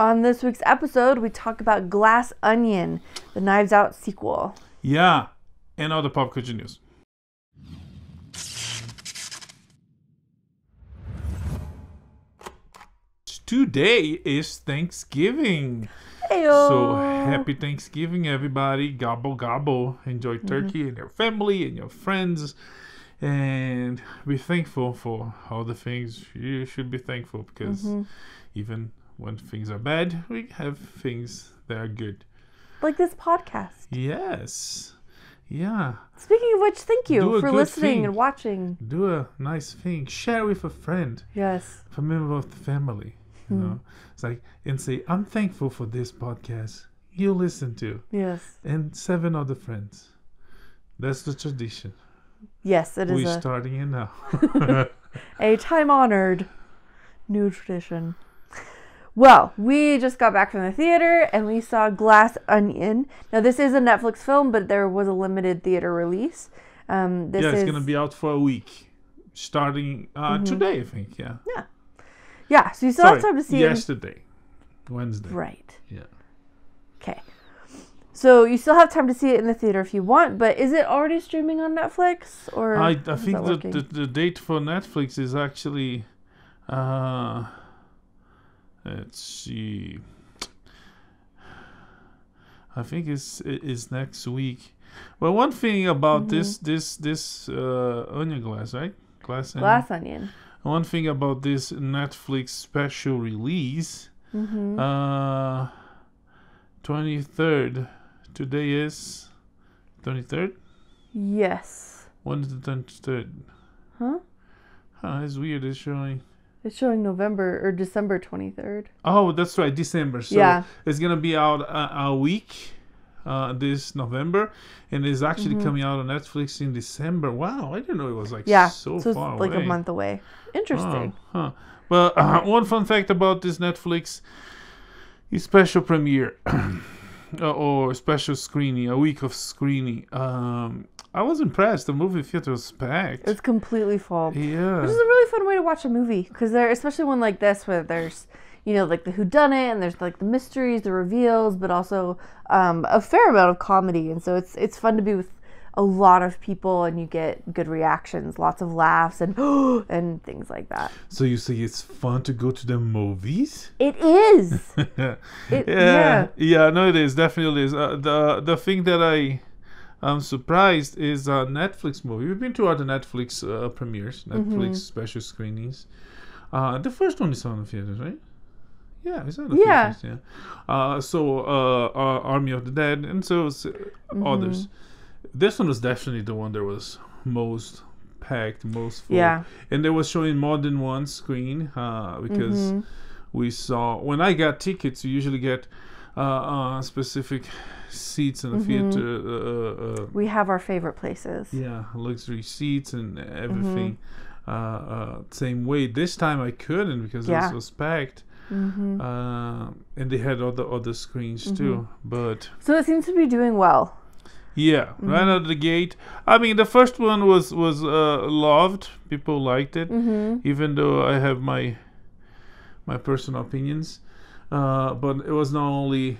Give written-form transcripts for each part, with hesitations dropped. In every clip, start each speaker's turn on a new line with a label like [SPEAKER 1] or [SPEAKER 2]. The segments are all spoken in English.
[SPEAKER 1] On this week's episode, we talk about Glass Onion, the Knives Out sequel.
[SPEAKER 2] Yeah, and other pop culture news. Today is Thanksgiving.
[SPEAKER 1] Heyo.
[SPEAKER 2] So happy Thanksgiving, everybody. Gobble, gobble. Enjoy turkey and your family and your friends. And be thankful for all the things you should be thankful, because even when things are bad, we have things that are good.
[SPEAKER 1] Like this podcast.
[SPEAKER 2] Yes. Yeah.
[SPEAKER 1] Speaking of which, thank you for listening
[SPEAKER 2] thing.
[SPEAKER 1] and watching.
[SPEAKER 2] Do a nice thing. Share with a friend.
[SPEAKER 1] Yes.
[SPEAKER 2] A member of the family. You know? It's like, and say, I'm thankful for this podcast you listen to.
[SPEAKER 1] Yes.
[SPEAKER 2] And 7 other friends. That's the tradition.
[SPEAKER 1] Yes, it is.
[SPEAKER 2] We're starting it now.
[SPEAKER 1] A time-honored new tradition. Well, we just got back from the theater and we saw Glass Onion. Now, this is a Netflix film, but there was a limited theater release.
[SPEAKER 2] It's going to be out for a week, starting today, I think. Yeah.
[SPEAKER 1] Yeah. Yeah. So you still have time to see it.
[SPEAKER 2] Yesterday, Wednesday.
[SPEAKER 1] Right.
[SPEAKER 2] Yeah.
[SPEAKER 1] Okay. So you still have time to see it in the theater if you want, but is it already streaming on Netflix? Or
[SPEAKER 2] I think the date for Netflix is actually. Let's see. I think it's next week. Well, one thing about this onion glass, right? Glass
[SPEAKER 1] Onion.
[SPEAKER 2] One thing about this Netflix special release. 23rd. Today is 23rd?
[SPEAKER 1] Yes.
[SPEAKER 2] When is the 23rd?
[SPEAKER 1] Huh?
[SPEAKER 2] It's weird. It's showing
[SPEAKER 1] November or December 23rd.
[SPEAKER 2] Oh, that's right, December. So
[SPEAKER 1] yeah.
[SPEAKER 2] It's gonna be out a week, this November, and it's actually coming out on Netflix in December. Wow, I didn't know it was so far away.
[SPEAKER 1] Like a month away. Interesting.
[SPEAKER 2] Well, one fun fact about this Netflix is special premiere or special screening, a week of screening. I was impressed. The movie theater was packed.
[SPEAKER 1] It's completely full.
[SPEAKER 2] Yeah.
[SPEAKER 1] Which is a really fun way to watch a movie. Because especially one like this where there's, like the whodunit and there's like the mysteries, the reveals, but also a fair amount of comedy. And so it's fun to be with a lot of people and you get good reactions, lots of laughs and and things like that.
[SPEAKER 2] So you say it's fun to go to the movies?
[SPEAKER 1] It is.
[SPEAKER 2] Yeah, no, it is. Definitely is. The thing that I'm surprised is a Netflix movie. We've been to other Netflix premieres, Netflix special screenings. The first one is on the theaters, right? Yeah, it's on the theaters. Yeah. So Army of the Dead, and so others. This one was definitely the one that was most packed, most full.
[SPEAKER 1] Yeah.
[SPEAKER 2] And they was showing more than one screen because we saw, when I got tickets, you usually get specific seats in the theater.
[SPEAKER 1] We have our favorite places.
[SPEAKER 2] Yeah, luxury seats and everything. Same way. This time I couldn't because it was packed. And they had other screens too. But
[SPEAKER 1] so it seems to be doing well.
[SPEAKER 2] Yeah, right out of the gate. I mean, the first one was loved. People liked it, even though I have my personal opinions. But it was not only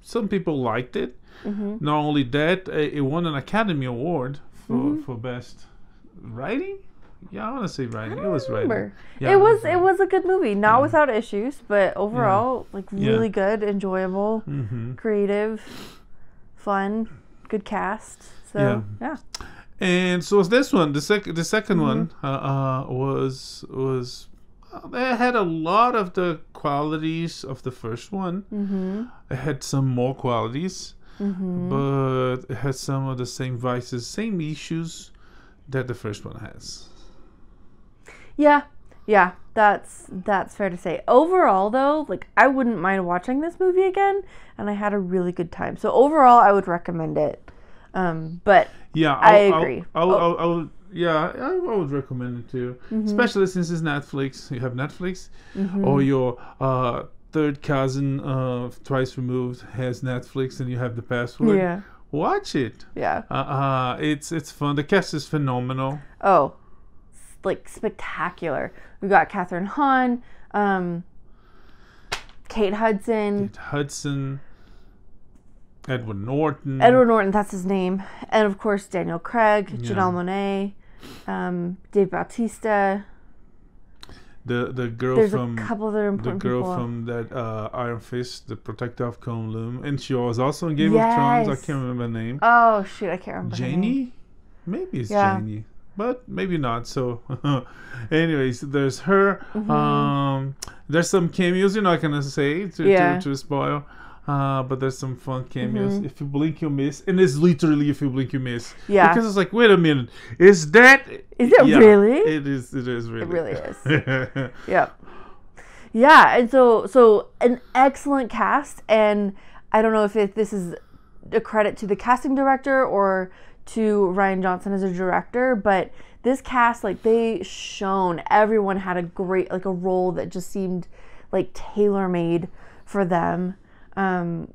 [SPEAKER 2] some people liked it. Not only that, it won an Academy Award for best writing. Yeah, I want to say writing. It was writing. Yeah,
[SPEAKER 1] it was a good movie, not without issues, but overall, really good, enjoyable, creative, fun, good cast. So yeah.
[SPEAKER 2] And so was this one. The second one was it had a lot of the qualities of the first one. It had some more qualities, but it had some of the same vices, same issues that the first one has.
[SPEAKER 1] Yeah, that's fair to say. Overall, though, I wouldn't mind watching this movie again, and I had a really good time. So overall, I would recommend it. But
[SPEAKER 2] yeah,
[SPEAKER 1] I agree.
[SPEAKER 2] I would recommend it too, especially since it's Netflix. You have Netflix, or your third cousin twice removed has Netflix, and you have the password.
[SPEAKER 1] Yeah,
[SPEAKER 2] watch it.
[SPEAKER 1] Yeah,
[SPEAKER 2] it's fun. The cast is phenomenal.
[SPEAKER 1] Oh, spectacular. We got Catherine Hahn. Kate Hudson.
[SPEAKER 2] Edward Norton.
[SPEAKER 1] That's his name. And of course, Daniel Craig, Janelle Monáe, Dave Bautista.
[SPEAKER 2] The girl
[SPEAKER 1] There's
[SPEAKER 2] from
[SPEAKER 1] a couple other important people.
[SPEAKER 2] from that Iron Fist, the protector of Kowloon, and she was also in Game of Thrones. I can't remember her name.
[SPEAKER 1] Oh shoot, I can't remember.
[SPEAKER 2] Janie? Maybe it's Janie, but maybe not. So, anyways, there's her. There's some cameos. You're not gonna say to spoil. But there's some fun cameos. If you blink, you miss. And it's literally if you blink, you miss. Yeah. Because it's like, wait a minute. Is it
[SPEAKER 1] really?
[SPEAKER 2] It is really.
[SPEAKER 1] It really is. Yep. Yeah. And so an excellent cast. And I don't know if this is a credit to the casting director or to Rian Johnson as a director, but this cast, like, they shone. Everyone had a great, like, a role that just seemed like tailor-made for them.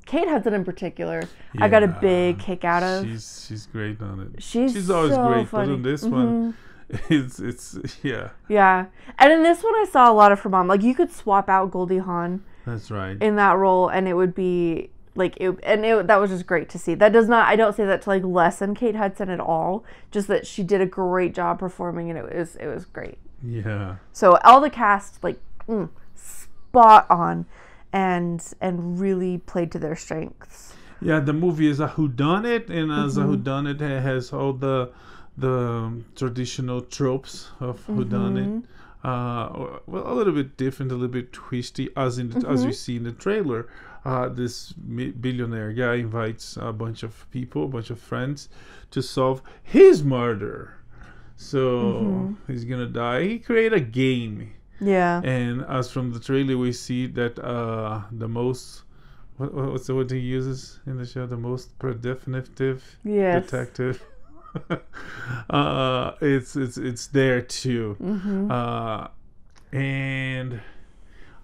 [SPEAKER 1] Kate Hudson in particular, I got a big kick out of.
[SPEAKER 2] She's great on it.
[SPEAKER 1] She's
[SPEAKER 2] always
[SPEAKER 1] so
[SPEAKER 2] great,
[SPEAKER 1] funny.
[SPEAKER 2] but in this one, it's
[SPEAKER 1] Yeah, and in this one, I saw a lot of her mom. Like, you could swap out Goldie Hawn.
[SPEAKER 2] That's right.
[SPEAKER 1] In that role, and it would be like that was just great to see. That does not. I don't say that to like lessen Kate Hudson at all. Just that she did a great job performing, and it was great.
[SPEAKER 2] Yeah.
[SPEAKER 1] So all the cast spot on. And really played to their strengths.
[SPEAKER 2] Yeah, the movie is a whodunit, and as a whodunit, it has all the traditional tropes of whodunit. Well, a little bit different, a little bit twisty, as we see in the trailer. This billionaire guy invites a bunch of people, a bunch of friends, to solve his murder. So he's gonna die. He created a game.
[SPEAKER 1] Yeah.
[SPEAKER 2] And as from the trailer, we see that the most, what's the word he uses in the show? The most predefinitive detective. It's there too. And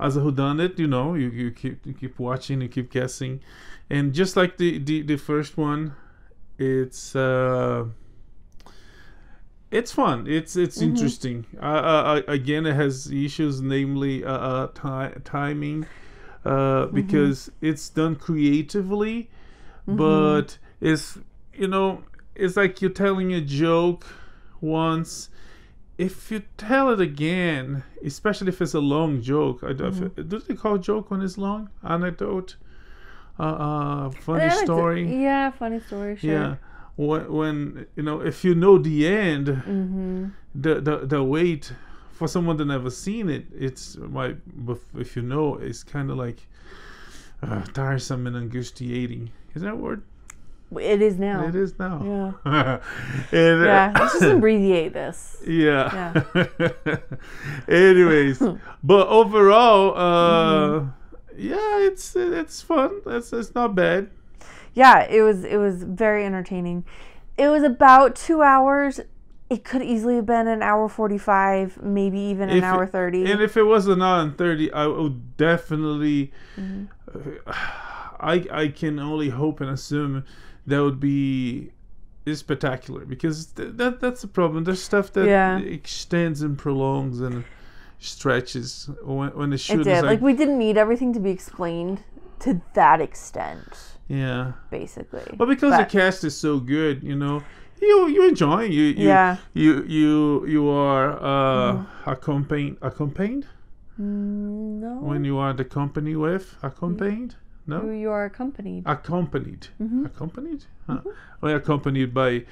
[SPEAKER 2] as a whodunit, you keep watching, you keep guessing, and just like the first one, it's fun. It's interesting. Again, it has issues, namely timing, because it's done creatively, but it's like you're telling a joke once. If you tell it again, especially if it's a long joke, do they call joke when it's long? Anecdote, funny story.
[SPEAKER 1] Yeah, funny story. Sure. Yeah.
[SPEAKER 2] When if you know the end, the wait for someone that never seen it, it's if you know, it's kind of like tiresome and angustiating. Is that a word?
[SPEAKER 1] It is now.
[SPEAKER 2] It is now.
[SPEAKER 1] Yeah. Let's just abbreviate this.
[SPEAKER 2] Yeah. Anyways, but overall, it's fun. It's not bad.
[SPEAKER 1] Yeah, it was very entertaining. It was about 2 hours. It could easily have been an hour 45, maybe even an hour 30.
[SPEAKER 2] And if it was an hour and 30, I would definitely. I can only hope and assume that would be spectacular, because that's the problem. There's stuff that extends and prolongs and stretches when the shoot is
[SPEAKER 1] like we didn't need everything to be explained to that extent.
[SPEAKER 2] Yeah,
[SPEAKER 1] basically.
[SPEAKER 2] But because the cast is so good, you enjoy. You are accompanied.
[SPEAKER 1] No.
[SPEAKER 2] When you are the company with accompanied. No.
[SPEAKER 1] You are accompanied.
[SPEAKER 2] Accompanied. Accompanied. Well, accompanied by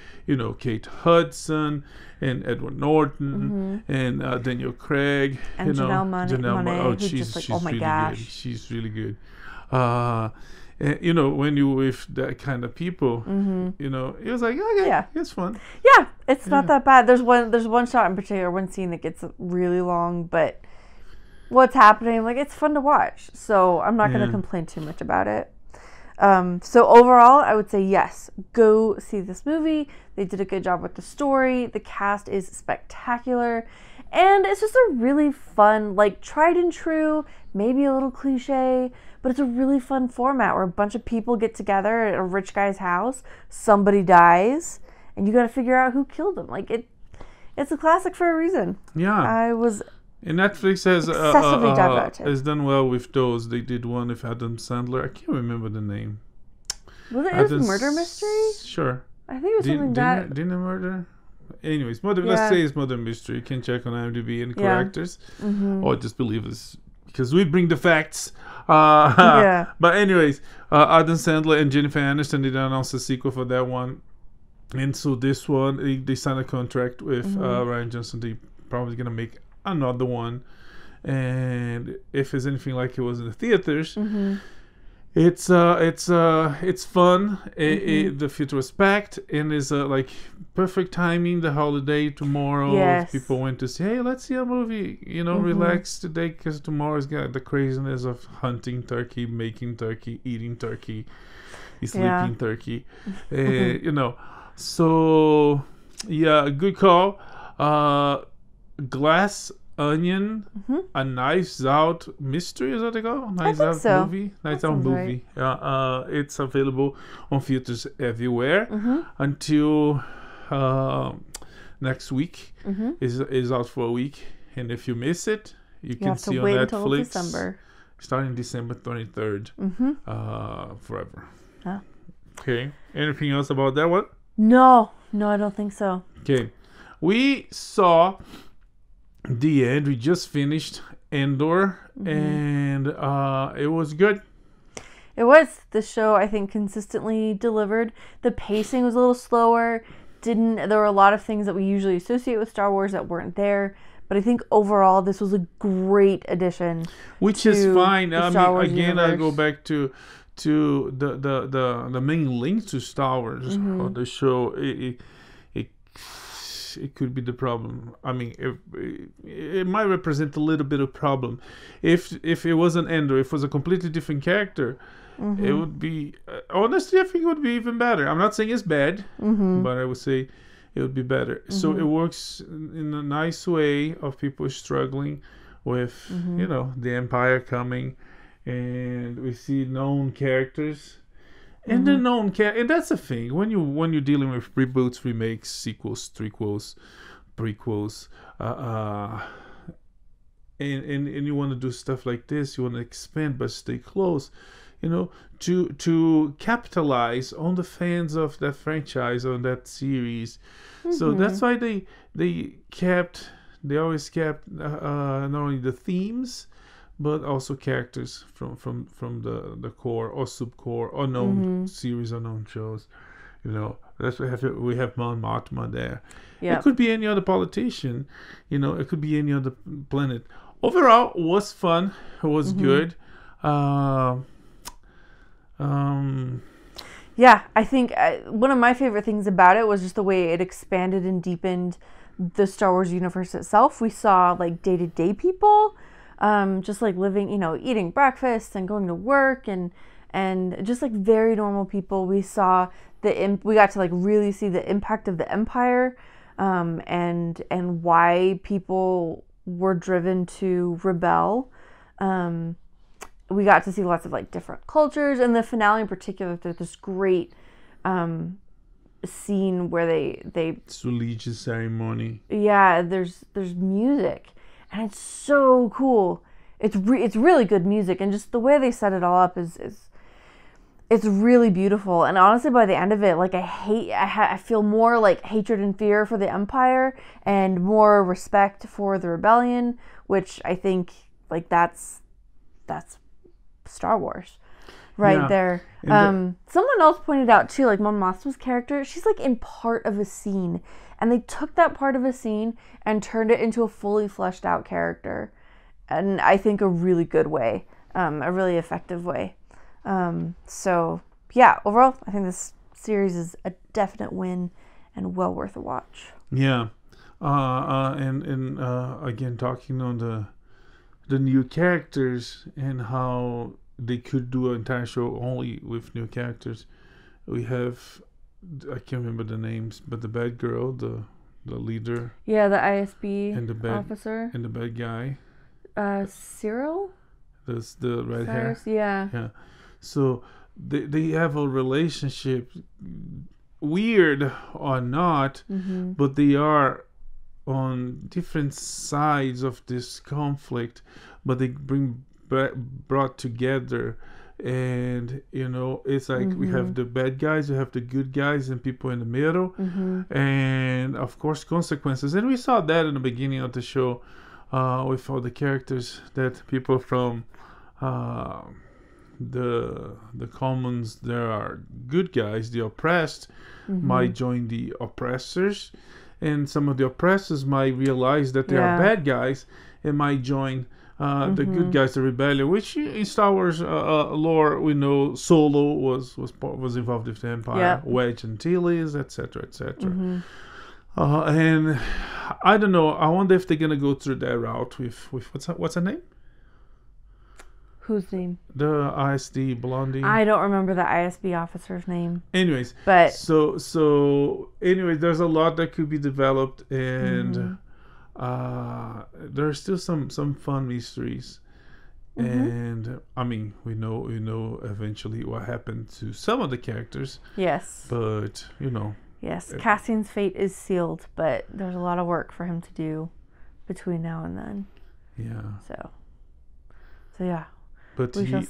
[SPEAKER 2] Kate Hudson and Edward Norton and Daniel Craig
[SPEAKER 1] and Janelle Monáe.
[SPEAKER 2] Oh, she's really good. She's really good. When you with that kind of people, it was like, okay, it's fun.
[SPEAKER 1] Yeah, it's not that bad. There's one shot in particular, one scene that gets really long, but what's happening, like, it's fun to watch. So I'm not going to complain too much about it. So overall, I would say yes, go see this movie. They did a good job with the story. The cast is spectacular. And it's just a really fun, like, tried and true, maybe a little cliche, but it's a really fun format where a bunch of people get together at a rich guy's house, somebody dies, and you got to figure out who killed them. Like, it's a classic for a reason.
[SPEAKER 2] Yeah.
[SPEAKER 1] I was
[SPEAKER 2] And Netflix
[SPEAKER 1] Excessively diverted.
[SPEAKER 2] has done well with those. They did one with Adam Sandler. I can't remember the name.
[SPEAKER 1] Was it a murder mystery?
[SPEAKER 2] Sure.
[SPEAKER 1] I think it was something that...
[SPEAKER 2] Dinner murder? Anyways, let's say it's murder mystery. You can check on IMDb and characters. Or just believe us, because we bring the facts. But anyways, Adam Sandler and Jennifer Aniston did announce a sequel for that one. And so this one, they signed a contract with Rian Johnson. They probably going to make another one. And if it's anything like it was in the theaters... It's fun. The theater was packed, and it's like perfect timing. The holiday tomorrow, people went to say, "Hey, let's see a movie." Relax today because tomorrow's got the craziness of hunting turkey, making turkey, eating turkey, sleeping turkey. So good call. Glass Onion, a Knives Out mystery, is that they call? Knives Out movie. Knives Out movie. Right. It's available on theaters everywhere until next week. Is out for a week, and if you miss it, you can see on Netflix. December. Starting December 23rd, forever. Okay. Anything else about that one?
[SPEAKER 1] No, I don't think so.
[SPEAKER 2] Okay, we saw the end. We just finished Endor, and it was good.
[SPEAKER 1] It was. The show, I think, consistently delivered. The pacing was a little slower. There were a lot of things that we usually associate with Star Wars that weren't there. But I think overall, this was a great addition.
[SPEAKER 2] Which is fine. I mean, again, I go back to the main link to Star Wars on the show. It could be the problem. I mean, it might represent a little bit of problem. If it was an Endor, if it was a completely different character, it would be... honestly, I think it would be even better. I'm not saying it's bad, but I would say it would be better. So it works in a nice way of people struggling with, the Empire coming, and we see known characters. And the known and that's the thing when you're dealing with reboots, remakes, sequels, prequels, and you want to do stuff like this, you want to expand but stay close, to capitalize on the fans of that franchise, on that series. So that's why they always kept not only the themes, but also characters from the core or subcore or known series or known shows. That's what we have Mon Mothma there. It could be any other politician. It could be any other planet. Overall, it was fun. It was good. I
[SPEAKER 1] think one of my favorite things about it was just the way it expanded and deepened the Star Wars universe itself. We saw like day-to-day people. Just like living, eating breakfast and going to work and just like very normal people. We saw we got to like really see the impact of the Empire, and why people were driven to rebel. We got to see lots of like different cultures. In the finale in particular, there's this great scene where they
[SPEAKER 2] it's religious ceremony.
[SPEAKER 1] Yeah, there's music. And it's so cool. It's really good music, and just the way they set it all up is it's really beautiful. And honestly, by the end of it, like I feel more like hatred and fear for the Empire, and more respect for the rebellion, which I think like that's Star Wars, right there. Someone else pointed out too, like Mon Mothma's character, she's like in part of a scene. And they took that part of a scene and turned it into a fully fleshed out character. And I think a really good way, a really effective way. Overall, I think this series is a definite win and well worth a watch.
[SPEAKER 2] Yeah. And again, talking on the new characters and how they could do an entire show only with new characters. We have... I can't remember the names, but the bad girl, the leader.
[SPEAKER 1] Yeah, the ISB
[SPEAKER 2] and the bad,
[SPEAKER 1] officer.
[SPEAKER 2] And the bad guy.
[SPEAKER 1] Cyril?
[SPEAKER 2] That's the red
[SPEAKER 1] Cyrus,
[SPEAKER 2] hair.
[SPEAKER 1] Yeah.
[SPEAKER 2] Yeah. So they have a relationship, weird or not, but they are on different sides of this conflict, but they brought together. And it's like we have the bad guys, we have the good guys, and people in the middle, and of course consequences. And we saw that in the beginning of the show with all the characters, that people from the commons, there are good guys, the oppressed might join the oppressors, and some of the oppressors might realize that they are bad guys and might join the good guys, the rebellion, which in Star Wars lore we know Solo was involved with the Empire, Wedge Antilles, etc., etc. And I don't know. I wonder if they're gonna go through that route with what's her name?
[SPEAKER 1] Whose name?
[SPEAKER 2] The ISD blondie.
[SPEAKER 1] I don't remember the ISB officer's name.
[SPEAKER 2] Anyways,
[SPEAKER 1] but
[SPEAKER 2] so anyways, there's a lot that could be developed, and there are still some fun mysteries, and I mean we know eventually what happened to some of the characters.
[SPEAKER 1] Yes.
[SPEAKER 2] But
[SPEAKER 1] Yes, Cassian's fate is sealed, but there's a lot of work for him to do between now and then. Yeah. So yeah.
[SPEAKER 2] But they had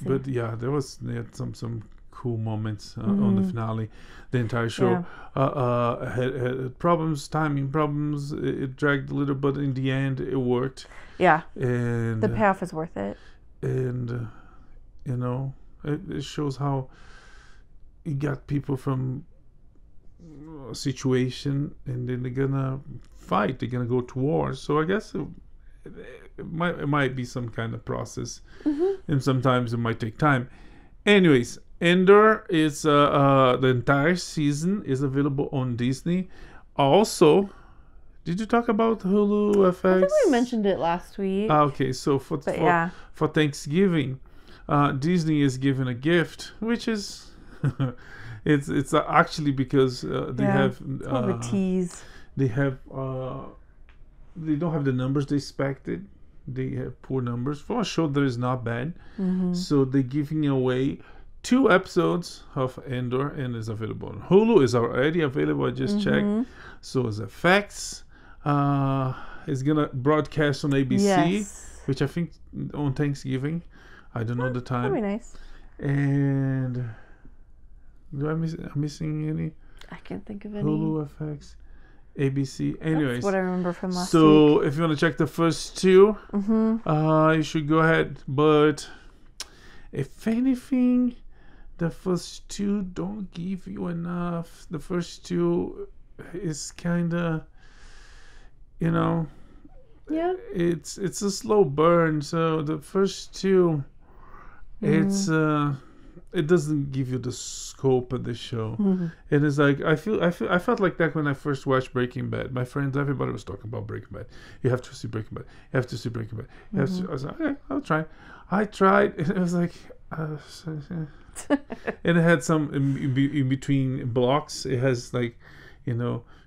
[SPEAKER 2] some cool moments on the finale. The entire show had problems, timing problems. It dragged a little, but in the end, it worked.
[SPEAKER 1] Yeah,
[SPEAKER 2] and
[SPEAKER 1] the payoff is worth it.
[SPEAKER 2] And it shows how you got people from a situation, and then they're gonna fight. They're gonna go to war. So I guess it might be some kind of process, and sometimes it might take time. Anyways, Endor is the entire season is available on Disney. Also, did you talk about Hulu FX?
[SPEAKER 1] I think we mentioned it last week.
[SPEAKER 2] Okay, so for Thanksgiving, Disney is giving a gift, which is it's actually because they have
[SPEAKER 1] a tease.
[SPEAKER 2] They have they don't have the numbers they expected. They have poor numbers for a show that is not bad. So they're giving away 2 episodes of Endor, and it's available on Hulu. Is already available. I just checked. So it's FX. It's gonna broadcast on ABC, which I think on Thanksgiving. I don't know the time.
[SPEAKER 1] That'd be nice.
[SPEAKER 2] And I'm missing any?
[SPEAKER 1] I can't think of any.
[SPEAKER 2] Hulu, FX, ABC. Anyways,
[SPEAKER 1] that's what I remember from last week.
[SPEAKER 2] So if you want to check the first 2, you should go ahead. But if anything, the first 2 don't give you enough. The first 2 is kind of, it's a slow burn. So the first 2, it doesn't give you the scope of the show. It is like I felt like that when I first watched Breaking Bad. My friends, everybody was talking about Breaking Bad. You have to see Breaking Bad. You have to see Breaking Bad. I was like, okay, I'll try. I tried, and it was like, and it had some in between blocks. It has like,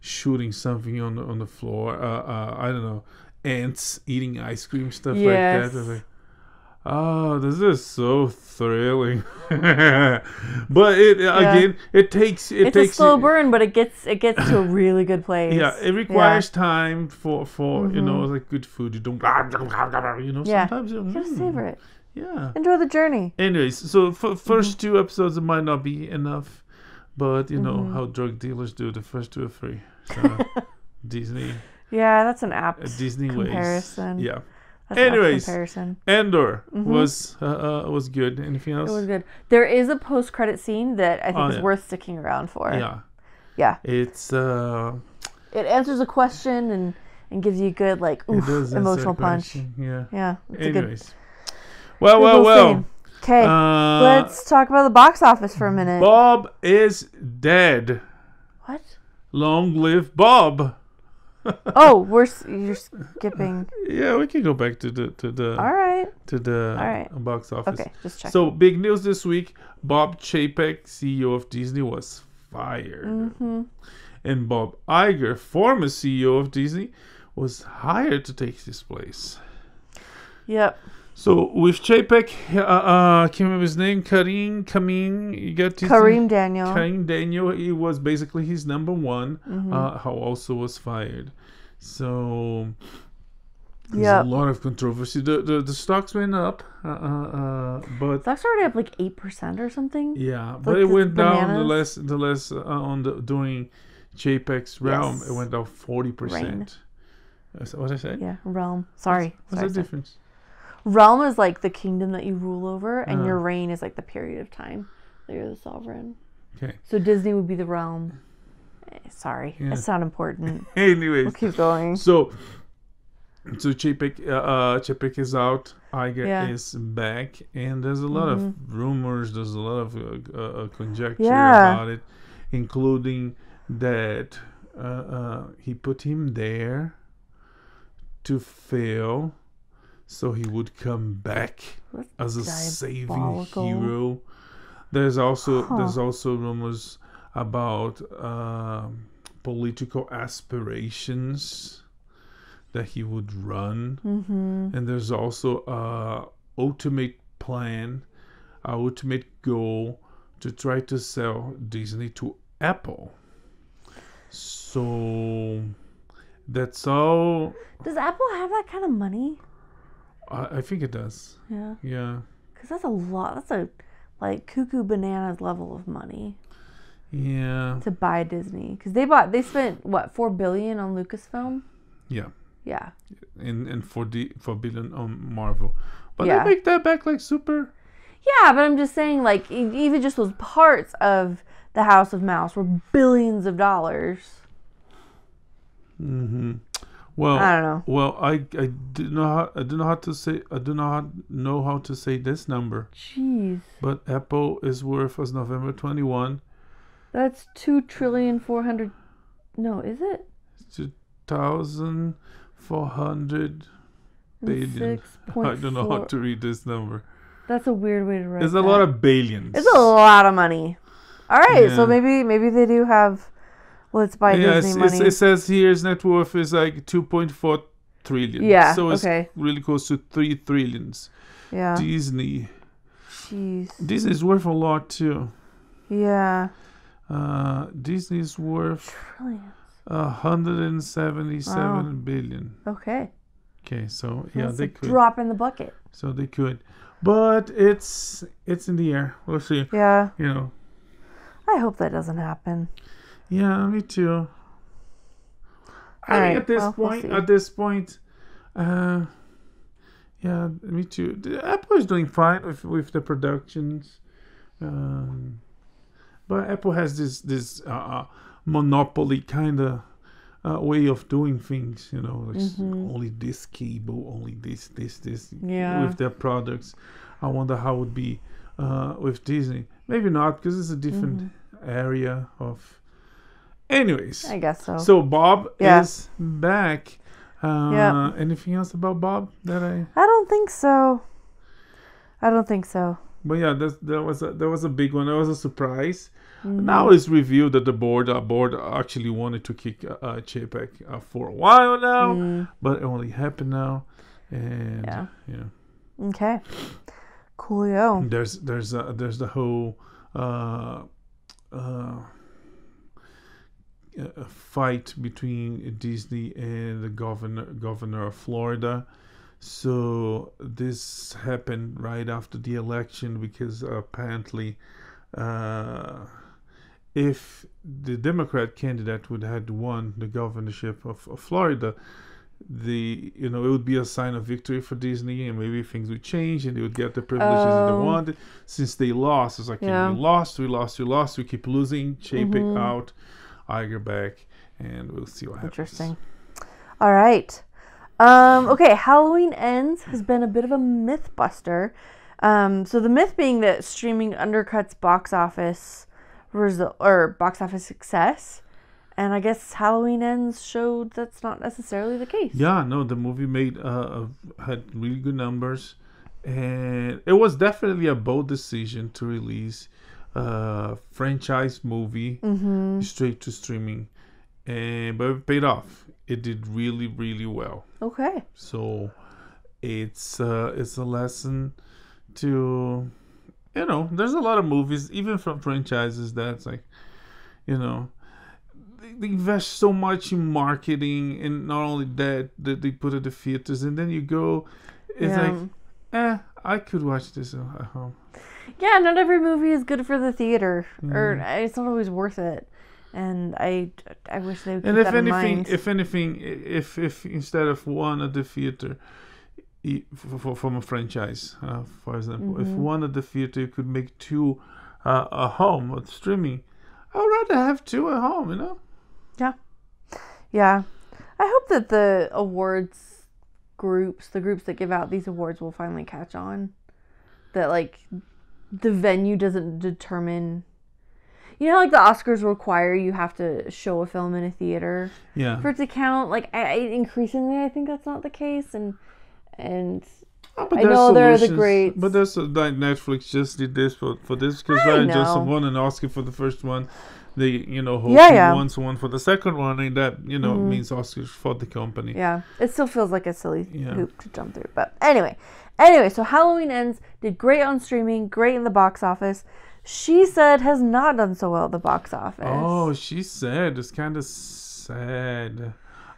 [SPEAKER 2] shooting something on the floor. I don't know, ants eating ice cream, stuff like that. I was like, oh, this is so thrilling. But it takes a
[SPEAKER 1] slow burn, but it gets to a really good place.
[SPEAKER 2] Yeah, it requires time for like good food. You don't sometimes you
[SPEAKER 1] gotta savor it.
[SPEAKER 2] Yeah,
[SPEAKER 1] enjoy the journey.
[SPEAKER 2] Anyways, so for first 2 episodes it might not be enough, but you know how drug dealers do. The first 2 or 3. So Disney.
[SPEAKER 1] Yeah, that's an apt
[SPEAKER 2] Disney
[SPEAKER 1] comparison.
[SPEAKER 2] Ways. Yeah.
[SPEAKER 1] That's
[SPEAKER 2] anyways,
[SPEAKER 1] comparison.
[SPEAKER 2] Endor was good. Anything else?
[SPEAKER 1] It was good. There is a post-credit scene that I think is worth sticking around for. Yeah.
[SPEAKER 2] It's
[SPEAKER 1] it answers a question and gives you a good emotional punch. Yeah.
[SPEAKER 2] Anyways. Well.
[SPEAKER 1] Okay, let's talk about the box office for a minute.
[SPEAKER 2] Bob is dead.
[SPEAKER 1] What?
[SPEAKER 2] Long live Bob.
[SPEAKER 1] Oh, you're skipping.
[SPEAKER 2] Yeah, we can go back to the
[SPEAKER 1] all right
[SPEAKER 2] box office.
[SPEAKER 1] Okay, just check.
[SPEAKER 2] So big news this week: Bob Chapek, CEO of Disney, was fired, and Bob Iger, former CEO of Disney, was hired to take his place.
[SPEAKER 1] Yep.
[SPEAKER 2] So with Chapek, can't remember his name, Kareem
[SPEAKER 1] Daniel.
[SPEAKER 2] Kareem Daniel, he was basically his number 1, who also was fired. So there's
[SPEAKER 1] Yep.
[SPEAKER 2] a lot of controversy. The stocks went up, but
[SPEAKER 1] Stocks already up like 8% or something.
[SPEAKER 2] yeah,
[SPEAKER 1] It's
[SPEAKER 2] but
[SPEAKER 1] like
[SPEAKER 2] it
[SPEAKER 1] this
[SPEAKER 2] went down
[SPEAKER 1] bananas.
[SPEAKER 2] the less on the during Chapek's realm.
[SPEAKER 1] Yes.
[SPEAKER 2] It went down 40%. Is that what I said?
[SPEAKER 1] Yeah, realm. Sorry.
[SPEAKER 2] What's
[SPEAKER 1] Sorry,
[SPEAKER 2] the
[SPEAKER 1] sorry.
[SPEAKER 2] difference?
[SPEAKER 1] Realm is like the kingdom that you rule over, and
[SPEAKER 2] Ah.
[SPEAKER 1] your reign is like the period of time that you're the sovereign.
[SPEAKER 2] Okay.
[SPEAKER 1] So Disney would be the realm. Sorry,
[SPEAKER 2] Yeah.
[SPEAKER 1] it's not important.
[SPEAKER 2] Anyways,
[SPEAKER 1] We'll keep going.
[SPEAKER 2] so Chapek is out. Iger
[SPEAKER 1] Yeah.
[SPEAKER 2] is back, and there's a lot of rumors. There's a lot of conjecture
[SPEAKER 1] Yeah.
[SPEAKER 2] about it, including that he put him there to fail, so he would come back
[SPEAKER 1] That's
[SPEAKER 2] as a saving
[SPEAKER 1] diabolical.
[SPEAKER 2] hero. There's also rumors about political aspirations that he would run, and there's also a ultimate plan, a ultimate goal to try to sell Disney to Apple. So that's all.
[SPEAKER 1] Does Apple have that kind of money?
[SPEAKER 2] I think it does.
[SPEAKER 1] Yeah,
[SPEAKER 2] Yeah.
[SPEAKER 1] because that's a lot. That's a like cuckoo bananas level of money
[SPEAKER 2] Yeah.
[SPEAKER 1] to buy Disney. Because they spent what, $4 billion on Lucasfilm.
[SPEAKER 2] Yeah.
[SPEAKER 1] Yeah.
[SPEAKER 2] And for billion on Marvel, but
[SPEAKER 1] Yeah.
[SPEAKER 2] they make that back like super.
[SPEAKER 1] Yeah, but I'm just saying, like, even just those parts of the House of Mouse were billions of dollars.
[SPEAKER 2] Well,
[SPEAKER 1] I don't know.
[SPEAKER 2] Well, I do not know how to say. I do not know how to say this number.
[SPEAKER 1] Jeez,
[SPEAKER 2] But Apple is worth as November 21,
[SPEAKER 1] that's 2,400,000,000. No, is it?
[SPEAKER 2] 2,400 billion. I don't know how to read this number.
[SPEAKER 1] That's a weird way to write.
[SPEAKER 2] It's a lot of billions.
[SPEAKER 1] It's a lot of money. All right, so
[SPEAKER 2] Yeah.
[SPEAKER 1] maybe they do have. Let's buy Disney money.
[SPEAKER 2] It says here his net worth is like 2.4 trillion.
[SPEAKER 1] Yeah,
[SPEAKER 2] So it's
[SPEAKER 1] okay.
[SPEAKER 2] really close to 3 trillions.
[SPEAKER 1] Yeah.
[SPEAKER 2] Disney.
[SPEAKER 1] Jeez.
[SPEAKER 2] Disney's worth a lot too.
[SPEAKER 1] Yeah.
[SPEAKER 2] Disney's worth
[SPEAKER 1] Trillions.
[SPEAKER 2] 177 billion.
[SPEAKER 1] Okay.
[SPEAKER 2] Okay, so yeah,
[SPEAKER 1] That's
[SPEAKER 2] they
[SPEAKER 1] a
[SPEAKER 2] could.
[SPEAKER 1] drop in the bucket.
[SPEAKER 2] So they could, but it's in the air. We'll see.
[SPEAKER 1] Yeah.
[SPEAKER 2] You know.
[SPEAKER 1] I hope that doesn't happen.
[SPEAKER 2] Yeah, me too. I
[SPEAKER 1] All
[SPEAKER 2] mean,
[SPEAKER 1] right,
[SPEAKER 2] at this
[SPEAKER 1] well, we'll
[SPEAKER 2] point,
[SPEAKER 1] see.
[SPEAKER 2] yeah, me too. Apple is doing fine with the productions, but Apple has this monopoly kind of way of doing things. You know, like only this cable, only this,
[SPEAKER 1] Yeah.
[SPEAKER 2] with their products. I wonder how it would be with Disney. Maybe not, because it's a different area of. Anyways,
[SPEAKER 1] I guess so.
[SPEAKER 2] So Bob
[SPEAKER 1] Yeah.
[SPEAKER 2] is back.
[SPEAKER 1] Yep.
[SPEAKER 2] Anything else about Bob that I?
[SPEAKER 1] I don't think so.
[SPEAKER 2] But yeah, that was a big one. That was a surprise. Now it's revealed that the board actually wanted to kick Chapek for a while now, but it only happened now, and
[SPEAKER 1] Yeah.
[SPEAKER 2] yeah.
[SPEAKER 1] Okay. Coolio.
[SPEAKER 2] There's the whole a fight between Disney and the governor of Florida. So this happened right after the election because apparently if the Democrat candidate would have won the governorship of Florida, it would be a sign of victory for Disney, and maybe things would change and they would get the privileges that they wanted. Since they lost, it's like, we lost, we keep losing. Chapek out, Iger back, and we'll see what happens.
[SPEAKER 1] Interesting. All right. Okay, Halloween Ends has been a bit of a myth buster. So the myth being that streaming undercuts box office box office success. And I guess Halloween Ends showed that's not necessarily the case.
[SPEAKER 2] Yeah, no, the movie had really good numbers, and it was definitely a bold decision to release a franchise movie straight to streaming, but it paid off. It did really, really well.
[SPEAKER 1] Okay.
[SPEAKER 2] So it's a lesson to, there's a lot of movies, even from franchises, that's like, they invest so much in marketing, and not only that they put at the theaters, and then you go, it's like, I could watch this at home.
[SPEAKER 1] Yeah, not every movie is good for the theater, or it's not always worth it. And I wish they would keep that in mind.
[SPEAKER 2] If anything, if instead of one at the theater, from a franchise, for example, if one at the theater could make two at home with streaming, I would rather have two at home, you know?
[SPEAKER 1] Yeah. I hope that the awards groups, the groups that give out these awards, will finally catch on. That, like, the venue doesn't determine... You know, like the Oscars require you have to show a film in a theater for it to count. Like, increasingly, I think that's not the case. And I know there are the greats.
[SPEAKER 2] But there's like Netflix just did this for this because Ryan Johnson won an Oscar for the first one. They, hope he wants one for the second one, and that, means Oscars for the company.
[SPEAKER 1] Yeah, it still feels like a silly hoop to jump through. But anyway, so Halloween Ends did great on streaming, great in the box office. She Said has not done so well at the box office.
[SPEAKER 2] Oh, She Said. It's kind of sad.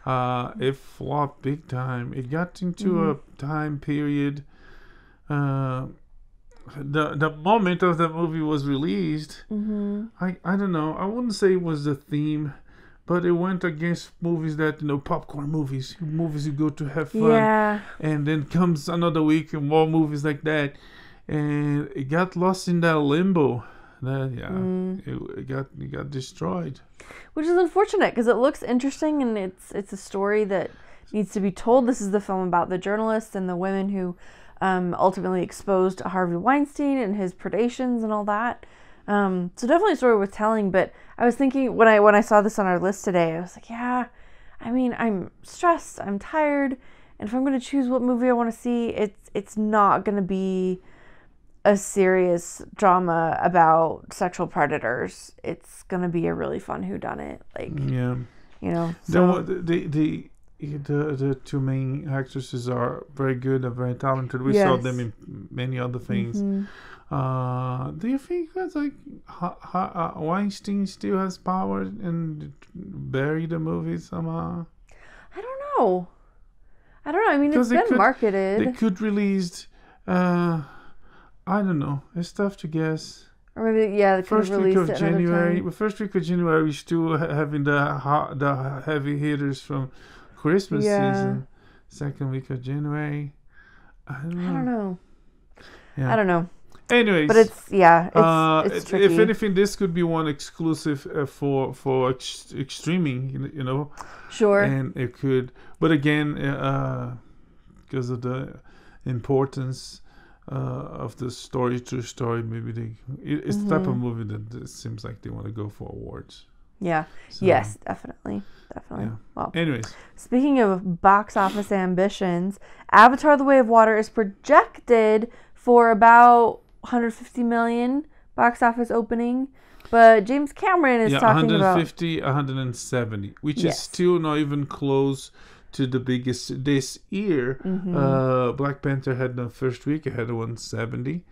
[SPEAKER 2] It flopped big time. It got into a time period. The moment of the movie was released, I don't know. I wouldn't say it was the theme, but it went against movies that, popcorn movies you go to have fun.
[SPEAKER 1] Yeah.
[SPEAKER 2] And then comes another week and more movies like that. And it got lost in that limbo. It got destroyed.
[SPEAKER 1] Which is unfortunate because it looks interesting and it's a story that needs to be told. This is the film about the journalists and the women who ultimately exposed Harvey Weinstein and his predations and all that. So definitely a story worth telling. But I was thinking when I saw this on our list today, I was like, I'm stressed, I'm tired, and if I'm going to choose what movie I want to see, it's not going to be a serious drama about sexual predators. It's gonna be a really fun whodunit. So. The two main actresses are very good and very talented. We saw them in many other things. Do you think that's like Weinstein still has power and bury the movie somehow? I don't know. I mean, it's been marketed.
[SPEAKER 2] They could release. I don't know. It's tough to guess.
[SPEAKER 1] Or maybe, they could release it
[SPEAKER 2] January. The first week of January, we're still having the heavy hitters from Christmas season. Second week of January. I don't know. Yeah.
[SPEAKER 1] I don't know.
[SPEAKER 2] Anyways.
[SPEAKER 1] But it's tricky.
[SPEAKER 2] If anything, this could be one exclusive for streaming,
[SPEAKER 1] Sure.
[SPEAKER 2] And it could. But again, because of the importance of the story, true story, maybe it's the type of movie that it seems like they want to go for awards.
[SPEAKER 1] Yeah. So, yes, definitely. Yeah. Well,
[SPEAKER 2] anyways,
[SPEAKER 1] speaking of box office ambitions, Avatar: The Way of Water is projected for about 150 million box office opening, but James Cameron is talking
[SPEAKER 2] 150, 170, which is still not even close to the biggest this year. Black Panther had the first week, it had 170.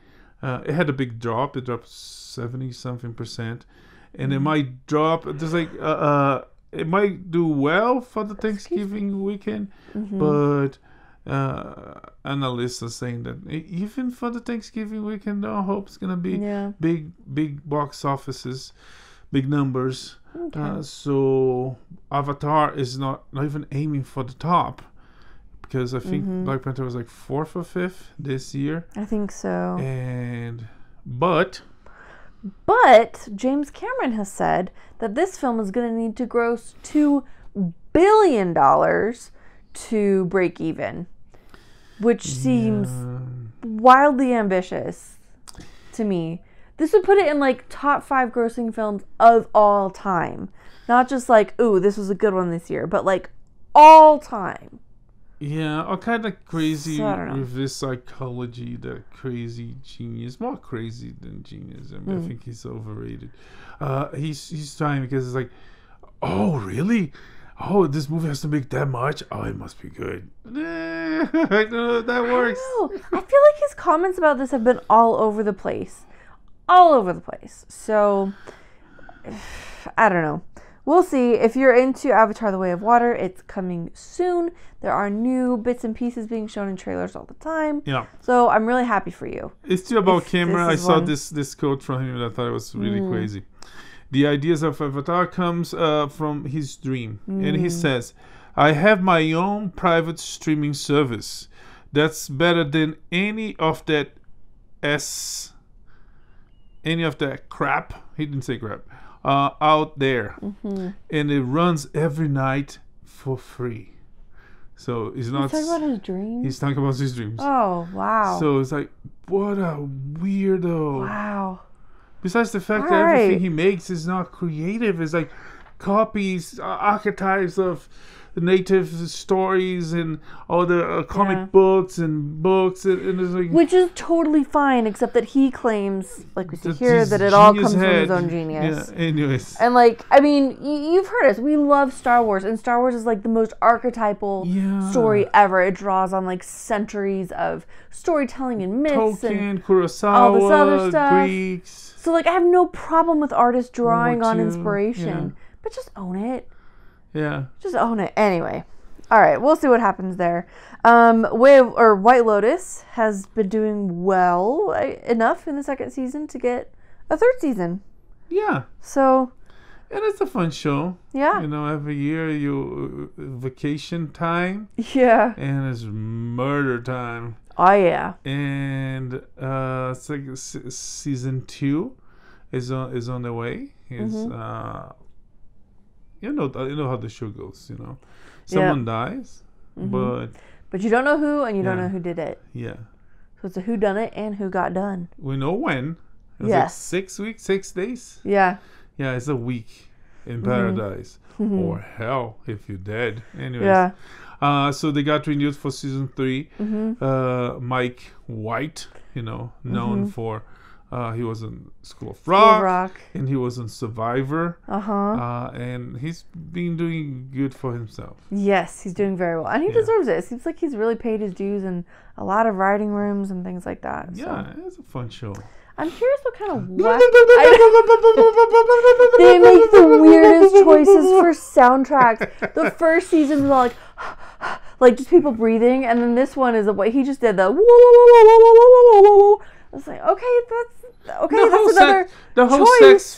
[SPEAKER 2] It had a big drop. It dropped 70-something%, and it might drop. There's like it might do well for the Thanksgiving weekend, but analysts are saying that even for the Thanksgiving weekend, I hope it's gonna be big box offices, big numbers.
[SPEAKER 1] Okay.
[SPEAKER 2] So Avatar is not even aiming for the top, because I think Black Panther was like 4th or 5th this year.
[SPEAKER 1] I think so.
[SPEAKER 2] But
[SPEAKER 1] James Cameron has said that this film is going to need to gross $2 billion to break even, which seems wildly ambitious to me. This would put it in like top 5 grossing films of all time. Not just like, ooh, this was a good one this year, but like all time.
[SPEAKER 2] Yeah, I'm kind of crazy with this psychology, that crazy genius. More crazy than genius. I think he's overrated. He's trying because it's like, oh, really? Oh, this movie has to make that much? Oh, it must be good. I don't know if that works.
[SPEAKER 1] I feel like his comments about this have been all over the place. So, I don't know. we'll see. If you're into Avatar: The Way of Water, it's coming soon. There are new bits and pieces being shown in trailers all the time.
[SPEAKER 2] Yeah.
[SPEAKER 1] So I'm really happy for you.
[SPEAKER 2] It's still about camera. I saw
[SPEAKER 1] one.
[SPEAKER 2] this quote from him that I thought it was really crazy. The ideas of Avatar comes from his dream. And he says, I have my own private streaming service that's better than any of that crap. He didn't say crap. Out there. And it runs every night for free. So he's not...
[SPEAKER 1] He's talking about his dreams?
[SPEAKER 2] He's talking about his dreams.
[SPEAKER 1] Oh, wow.
[SPEAKER 2] So it's like, what a weirdo.
[SPEAKER 1] Wow.
[SPEAKER 2] Besides the fact that everything he makes is not creative. It's like copies, archetypes of native stories and all the comic books and books. And it's like,
[SPEAKER 1] which is totally fine, except that he claims, like we see here, that it all comes from his own genius.
[SPEAKER 2] Yeah, anyways.
[SPEAKER 1] And like, I mean, you've heard us. We love Star Wars, and Star Wars is like the most archetypal story ever. It draws on like centuries of storytelling and myths
[SPEAKER 2] Tolkien,
[SPEAKER 1] and
[SPEAKER 2] Kurosawa,
[SPEAKER 1] all this other stuff.
[SPEAKER 2] Greeks.
[SPEAKER 1] So like, I have no problem with artists drawing on inspiration, but just own it.
[SPEAKER 2] Yeah.
[SPEAKER 1] Just own it. Anyway. All right. We'll see what happens there. White Lotus has been doing well enough in the second season to get a third season.
[SPEAKER 2] Yeah.
[SPEAKER 1] So.
[SPEAKER 2] And it's a fun show.
[SPEAKER 1] Yeah.
[SPEAKER 2] You know, every year vacation time.
[SPEAKER 1] Yeah.
[SPEAKER 2] And it's murder time.
[SPEAKER 1] Oh, yeah.
[SPEAKER 2] And it's like season 2 is on the way. You know how the show goes, you know. Someone dies, but
[SPEAKER 1] you don't know who, and you don't know who did it.
[SPEAKER 2] Yeah.
[SPEAKER 1] So it's a who done it and who got done.
[SPEAKER 2] We know when. It's like 6 weeks, 6 days.
[SPEAKER 1] Yeah.
[SPEAKER 2] Yeah, it's a week in paradise. Or hell if you're dead. Anyways. Yeah. So they got renewed for season 3. Mike White, you know, known for he was in School of Rock, and he was in Survivor. And he's been doing good for himself.
[SPEAKER 1] Yes, he's doing very well. And he deserves it. It seems like he's really paid his dues in a lot of writing rooms and things like that.
[SPEAKER 2] Yeah, it's a fun show.
[SPEAKER 1] I'm curious what kind of they make the weirdest choices for soundtracks. The first season was all like just people breathing, and then this one is he just did the whoa, whoa, whoa, whoa, whoa, whoa, whoa, whoa. I was like, okay, that's another choice.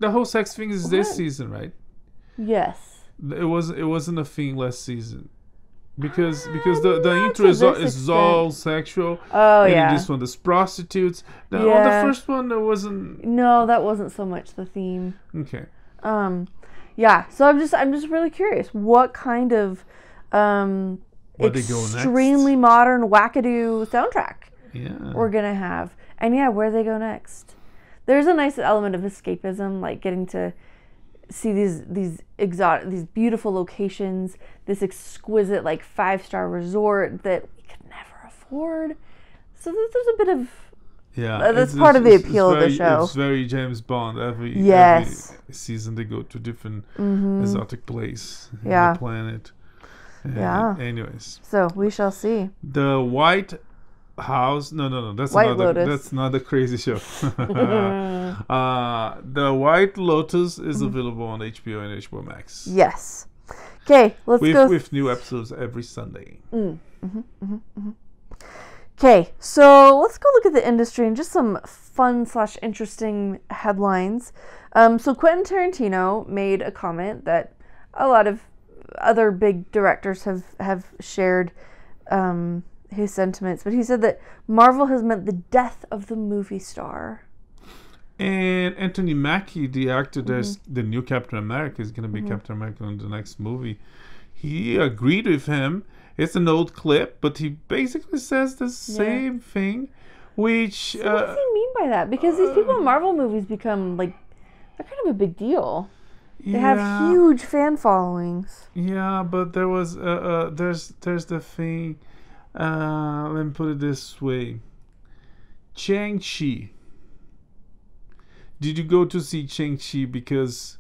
[SPEAKER 2] The whole sex thing is this season, right?
[SPEAKER 1] Yes.
[SPEAKER 2] It wasn't a thing last season. Because the intro is all sexual.
[SPEAKER 1] Oh,
[SPEAKER 2] and
[SPEAKER 1] yeah.
[SPEAKER 2] And this one, there's prostitutes. On the first one, there wasn't.
[SPEAKER 1] No, that wasn't so much the theme.
[SPEAKER 2] Okay.
[SPEAKER 1] Yeah. So I'm just really curious, what kind of extremely modern wackadoo soundtrack we're gonna have, and where they go next. There's a nice element of escapism, like getting to see these exotic, these beautiful locations, this exquisite 5-star resort that we could never afford. So there's a bit of that's part of the appeal of the show.
[SPEAKER 2] It's very James Bond. Every season they go to different exotic place on the planet. Anyways, so
[SPEAKER 1] we shall see.
[SPEAKER 2] The White House. No. That's not the crazy show. The White Lotus is available on HBO and HBO Max.
[SPEAKER 1] Yes. Okay, let's go.
[SPEAKER 2] With new episodes every Sunday.
[SPEAKER 1] Okay, so let's go look at the industry and just some fun/interesting headlines. So Quentin Tarantino made a comment that a lot of other big directors have shared his sentiments, but he said that Marvel has meant the death of the movie star.
[SPEAKER 2] And Anthony Mackie, the actor that's the new Captain America, is going to be Captain America in the next movie. He agreed with him. It's an old clip, but he basically says the same thing, which...
[SPEAKER 1] So what does he mean by that? Because these people in Marvel movies become, they're kind of a big deal. They have huge fan followings.
[SPEAKER 2] Yeah, but there was... there's the thing... let me put it this way. Shang-Chi. Did you go to see Shang-Chi because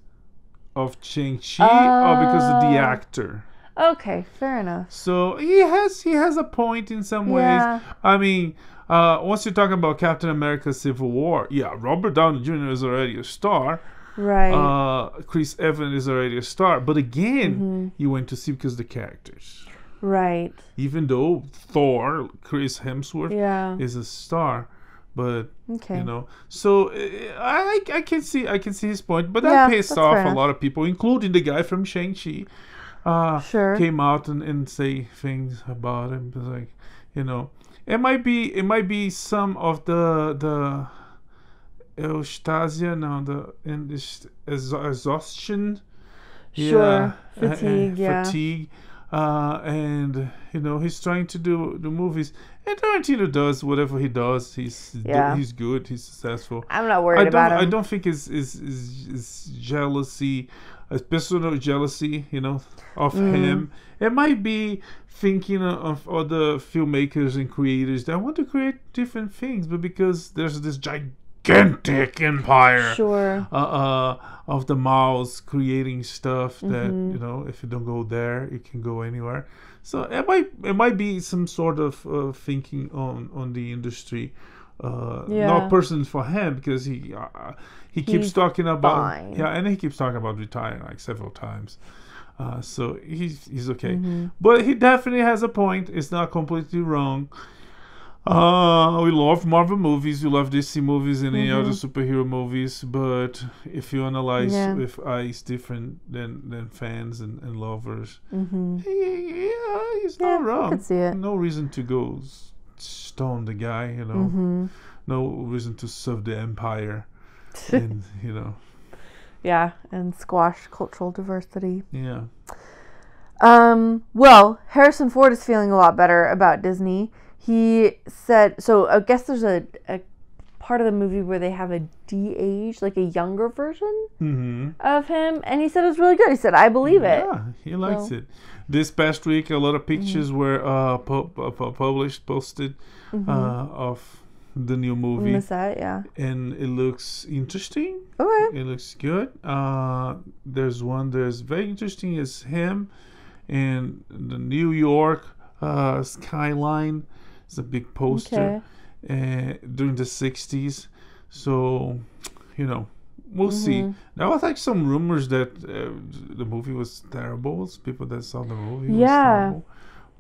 [SPEAKER 2] of Shang-Chi or because of the actor?
[SPEAKER 1] Okay, fair enough.
[SPEAKER 2] So he has a point in some ways. I mean, once you talk about Captain America Civil War, Robert Downey Jr. is already a star.
[SPEAKER 1] Right.
[SPEAKER 2] Chris Evans is already a star. But again, you went to see because of the characters.
[SPEAKER 1] Right.
[SPEAKER 2] Even though Thor, Chris Hemsworth, is a star. But
[SPEAKER 1] okay.
[SPEAKER 2] you know, so I can see his point, but that pissed off a lot of people, including the guy from Shang-Chi. Came out and say things about him. It's like, you know, it might be some of the eustasia, exhaustion, fatigue. And you know, he's trying to do the movies, and Tarantino does whatever he does. He's good. He's successful.
[SPEAKER 1] I'm not worried about him.
[SPEAKER 2] I don't think it's jealousy, a personal jealousy, you know, of him. It might be thinking of other filmmakers and creators that want to create different things, but because there's this gigantic empire of the mouse creating stuff that, you know, if you don't go there, it can go anywhere. So it might be some sort of thinking on the industry. Not personally for him, because he keeps talking about and he keeps talking about retiring like several times. So he's okay, but he definitely has a point. It's not completely wrong. We love Marvel movies, we love DC movies and any other superhero movies, but if you analyze with eyes different than fans and lovers, he's not wrong.
[SPEAKER 1] I could see it.
[SPEAKER 2] No reason to go stone the guy, you know. No reason to serve the empire, and you know.
[SPEAKER 1] Yeah, and squash cultural diversity.
[SPEAKER 2] Yeah.
[SPEAKER 1] Well, Harrison Ford is feeling a lot better about Disney. He said, so I guess there's a part of the movie where they have a de-age, like a younger version of him, and he said it was really good. He said, I believe it.
[SPEAKER 2] Yeah, he likes it. This past week, a lot of pictures were posted of the new movie.
[SPEAKER 1] The set,
[SPEAKER 2] and it looks interesting.
[SPEAKER 1] Okay.
[SPEAKER 2] It looks good. There's one that's very interesting, is him in the New York skyline. It's a big poster during the 60s. So, you know, we'll see. There was like some rumors that the movie was terrible. People that saw the movie was terrible.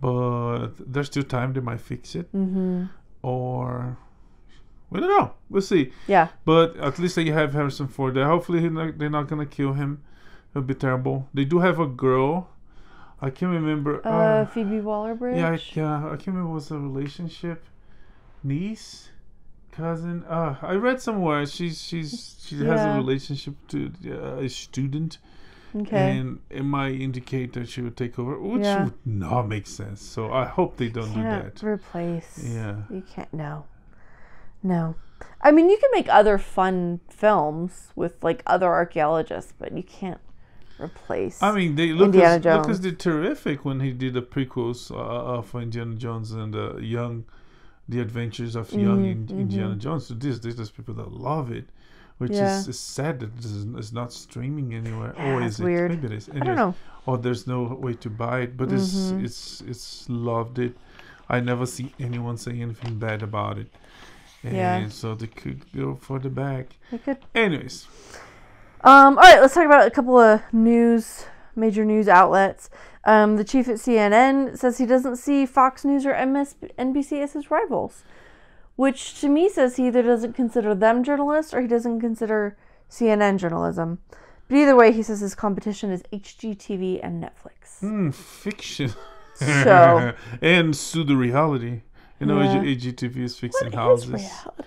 [SPEAKER 2] But there's still time. They might fix it. Or... we don't know. We'll see.
[SPEAKER 1] Yeah.
[SPEAKER 2] But at least you have Harrison Ford there. Hopefully they're not going to kill him. It'll be terrible. They do have a girl. I can't remember.
[SPEAKER 1] Phoebe Waller-Bridge?
[SPEAKER 2] Yeah, I can't remember what's the relationship. Niece? Cousin? I read somewhere she has a relationship to a student.
[SPEAKER 1] Okay.
[SPEAKER 2] And it might indicate that she would take over, which would not make sense. So I hope they don't do that.
[SPEAKER 1] Replace.
[SPEAKER 2] Yeah.
[SPEAKER 1] You can't. No. I mean, you can make other fun films with like other archaeologists, but you can't replace.
[SPEAKER 2] I mean, Lucas did terrific when he did the prequels of Indiana Jones and the Adventures of young Indiana Jones. So there's people that love it, which is sad that it's not streaming anywhere.
[SPEAKER 1] Yeah,
[SPEAKER 2] or is it?
[SPEAKER 1] Weird.
[SPEAKER 2] Maybe it is.
[SPEAKER 1] I don't know.
[SPEAKER 2] Or there's no way to buy it, but it's loved it. I never see anyone say anything bad about it. And so they could go for the bag.
[SPEAKER 1] They could.
[SPEAKER 2] Anyways.
[SPEAKER 1] All right, let's talk about a couple of major news outlets. The chief at CNN says he doesn't see Fox News or MSNBC as his rivals, which to me says he either doesn't consider them journalists or he doesn't consider CNN journalism. But either way, he says his competition is HGTV and Netflix.
[SPEAKER 2] Fiction.
[SPEAKER 1] So.
[SPEAKER 2] And pseudo-reality. You know, HGTV is fixing houses.
[SPEAKER 1] Reality?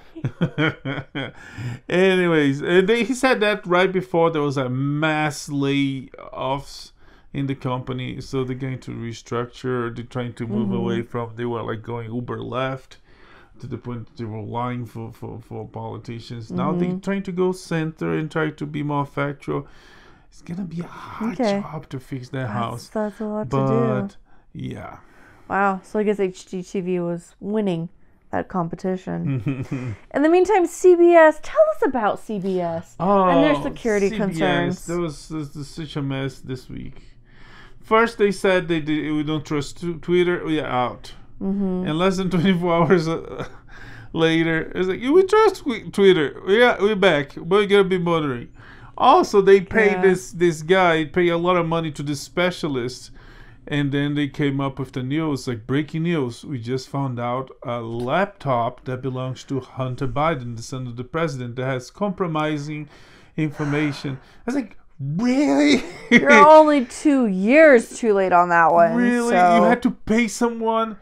[SPEAKER 2] Anyways, he said that right before there was a mass layoffs in the company. So they're going to restructure. They're trying to move away from, they were like going uber left to the point that they were lying for politicians. Now they're trying to go center and try to be more factual. It's going to be a hard job to fix that house.
[SPEAKER 1] That's a lot to do.
[SPEAKER 2] But, yeah.
[SPEAKER 1] Wow, so I guess HGTV was winning that competition. In the meantime, CBS, tell us about CBS and their security concerns.
[SPEAKER 2] There was such a mess this week. First, they said we don't trust Twitter, we're out. And less than 24 hours later, it's like, we trust Twitter, we're back, but we're going to be monitoring. Also, they pay
[SPEAKER 1] Yeah.
[SPEAKER 2] this guy pay a lot of money to this specialist, and then they came up with the news, like breaking news. We just found out a laptop that belongs to Hunter Biden, the son of the president, that has compromising information. I was like, really?
[SPEAKER 1] You're only 2 years too late on that one.
[SPEAKER 2] Really?
[SPEAKER 1] So.
[SPEAKER 2] You had to pay someone?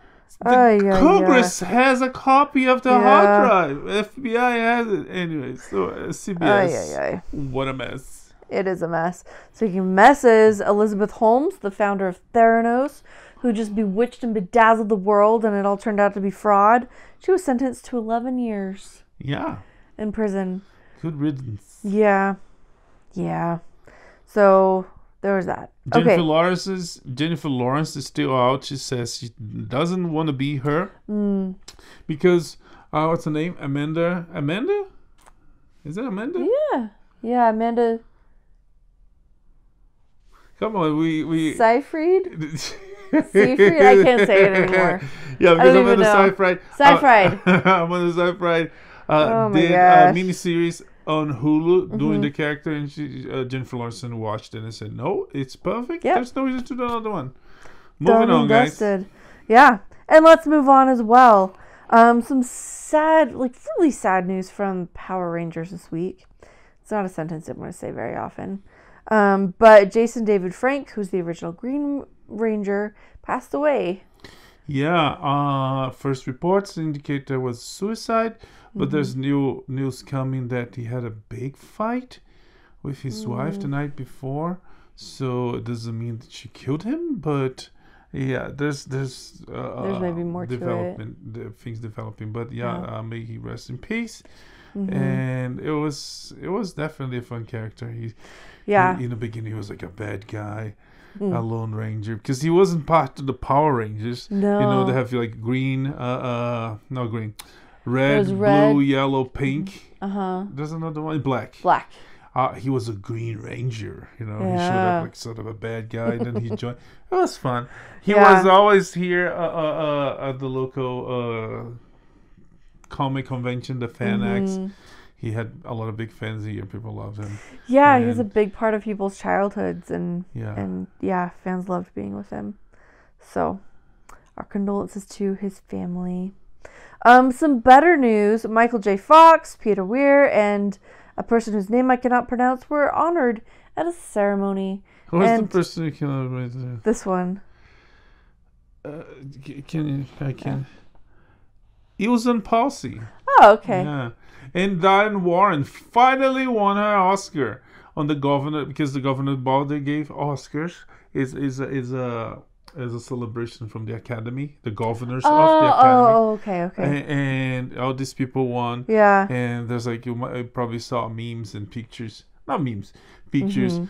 [SPEAKER 1] Ay, ay,
[SPEAKER 2] Congress has a copy of the hard
[SPEAKER 1] Yeah.
[SPEAKER 2] drive. FBI has it. Anyway, so CBS.
[SPEAKER 1] Ay, ay, ay.
[SPEAKER 2] What a mess.
[SPEAKER 1] It is a mess. Speaking of messes, Elizabeth Holmes, the founder of Theranos, who just bewitched and bedazzled the world and it all turned out to be fraud, she was sentenced to 11 years
[SPEAKER 2] Yeah.
[SPEAKER 1] in prison.
[SPEAKER 2] Good riddance.
[SPEAKER 1] Yeah. Yeah. So there was that.
[SPEAKER 2] Jennifer
[SPEAKER 1] Okay.
[SPEAKER 2] Lawrence is still out. She says she doesn't want to be her because what's her name? Amanda? Is it Amanda?
[SPEAKER 1] Yeah. Yeah, Amanda
[SPEAKER 2] Come on, we
[SPEAKER 1] Seyfried? Seyfried? I can't say it anymore.
[SPEAKER 2] Yeah,
[SPEAKER 1] I
[SPEAKER 2] because
[SPEAKER 1] don't even
[SPEAKER 2] Amanda
[SPEAKER 1] know.
[SPEAKER 2] Seyfried.
[SPEAKER 1] Seyfried.
[SPEAKER 2] Amanda Seyfried
[SPEAKER 1] Oh my
[SPEAKER 2] did a
[SPEAKER 1] gosh.
[SPEAKER 2] miniseries on Hulu doing the character, and Jennifer Lawrence watched it and said, "No, it's perfect.
[SPEAKER 1] Yep.
[SPEAKER 2] There's no reason to do another one."
[SPEAKER 1] Done
[SPEAKER 2] Moving on,
[SPEAKER 1] and
[SPEAKER 2] guys.
[SPEAKER 1] dusted. Yeah. And let's move on as well. Some sad, like really sad news from Power Rangers this week. It's not a sentence I'm going to say very often. But Jason David Frank, who's the original Green Ranger, passed away.
[SPEAKER 2] Yeah, first reports indicate there was suicide, but there's new news coming that he had a big fight with his wife the night before. So it doesn't mean that she killed him, but yeah, there's
[SPEAKER 1] maybe more to it.
[SPEAKER 2] things developing. But may he rest in peace.
[SPEAKER 1] Mm-hmm.
[SPEAKER 2] And it was definitely a fun character. He in the beginning he was like a bad guy. A Lone Ranger, because he wasn't part of the Power Rangers.
[SPEAKER 1] No.
[SPEAKER 2] You know, they have like green, not green, red,
[SPEAKER 1] red.
[SPEAKER 2] blue, yellow, pink.
[SPEAKER 1] Uh-huh.
[SPEAKER 2] There's another one, black.
[SPEAKER 1] Black.
[SPEAKER 2] He was a Green Ranger. You know, he showed
[SPEAKER 1] Yeah.
[SPEAKER 2] up like sort of a bad guy, and then he joined. It was fun. He
[SPEAKER 1] Yeah.
[SPEAKER 2] was always here at the local comic convention, the FanX. He had a lot of big fans here. People loved him.
[SPEAKER 1] Yeah, he was a
[SPEAKER 2] And-
[SPEAKER 1] big part of people's childhoods, and
[SPEAKER 2] Yeah.
[SPEAKER 1] fans loved being with him. So, our condolences to his family. Some better news: Michael J. Fox, Peter Weir, and a person whose name I cannot pronounce were honored at a ceremony.
[SPEAKER 2] Who was the
[SPEAKER 1] And
[SPEAKER 2] person who killed
[SPEAKER 1] this one.
[SPEAKER 2] I can. Ilson Palsy.
[SPEAKER 1] Oh, okay.
[SPEAKER 2] Yeah. And Diane Warren finally won her Oscar on the governor, because the governor ball they gave Oscars is a celebration from the Academy, the governors of the Academy.
[SPEAKER 1] Oh, okay.
[SPEAKER 2] And all these people won.
[SPEAKER 1] Yeah.
[SPEAKER 2] And there's like, you probably saw memes and pictures, not memes, pictures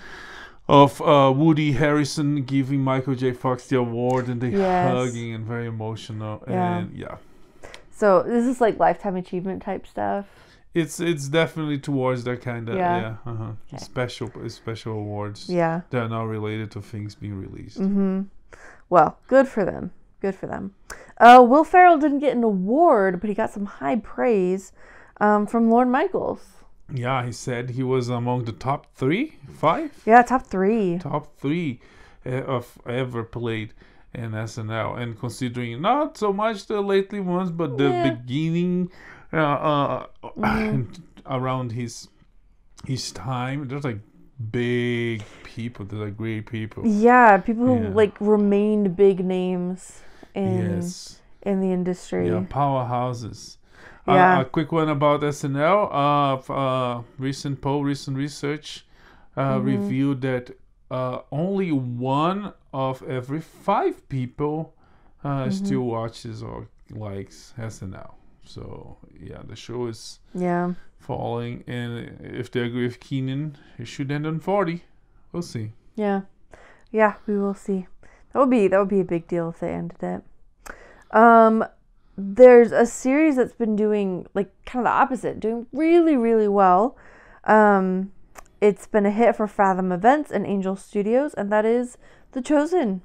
[SPEAKER 2] of Woody Harrelson giving Michael J. Fox the award, and they
[SPEAKER 1] Yes.
[SPEAKER 2] hugging and very emotional.
[SPEAKER 1] Yeah.
[SPEAKER 2] And yeah.
[SPEAKER 1] So this is like lifetime achievement type stuff.
[SPEAKER 2] It's definitely towards that kind of
[SPEAKER 1] Okay.
[SPEAKER 2] special awards
[SPEAKER 1] Yeah.
[SPEAKER 2] that are not related to things being released.
[SPEAKER 1] Well, good for them. Good for them. Will Ferrell didn't get an award, but he got some high praise from Lorne Michaels.
[SPEAKER 2] Yeah, he said he was among the top 5
[SPEAKER 1] Yeah, top 3.
[SPEAKER 2] of ever played in SNL, and considering not so much the lately ones, but the beginning around his time, there's like big people, there's like great people.
[SPEAKER 1] Yeah, people who
[SPEAKER 2] Yeah.
[SPEAKER 1] like remained big names in
[SPEAKER 2] Yes.
[SPEAKER 1] in the industry.
[SPEAKER 2] Yeah, powerhouses.
[SPEAKER 1] Yeah.
[SPEAKER 2] A quick one about SNL. Recent research revealed that only 1 of every 5 people still watches or likes SNL. So yeah, the show is
[SPEAKER 1] Yeah.
[SPEAKER 2] falling, and if they agree with Keenan, it should end on 40. We'll see.
[SPEAKER 1] Yeah. Yeah, we will see. That would be a big deal if they ended it. There's a series that's been doing like kind of the opposite, doing really, really well. It's been a hit for Fathom Events and Angel Studios, and that is The Chosen.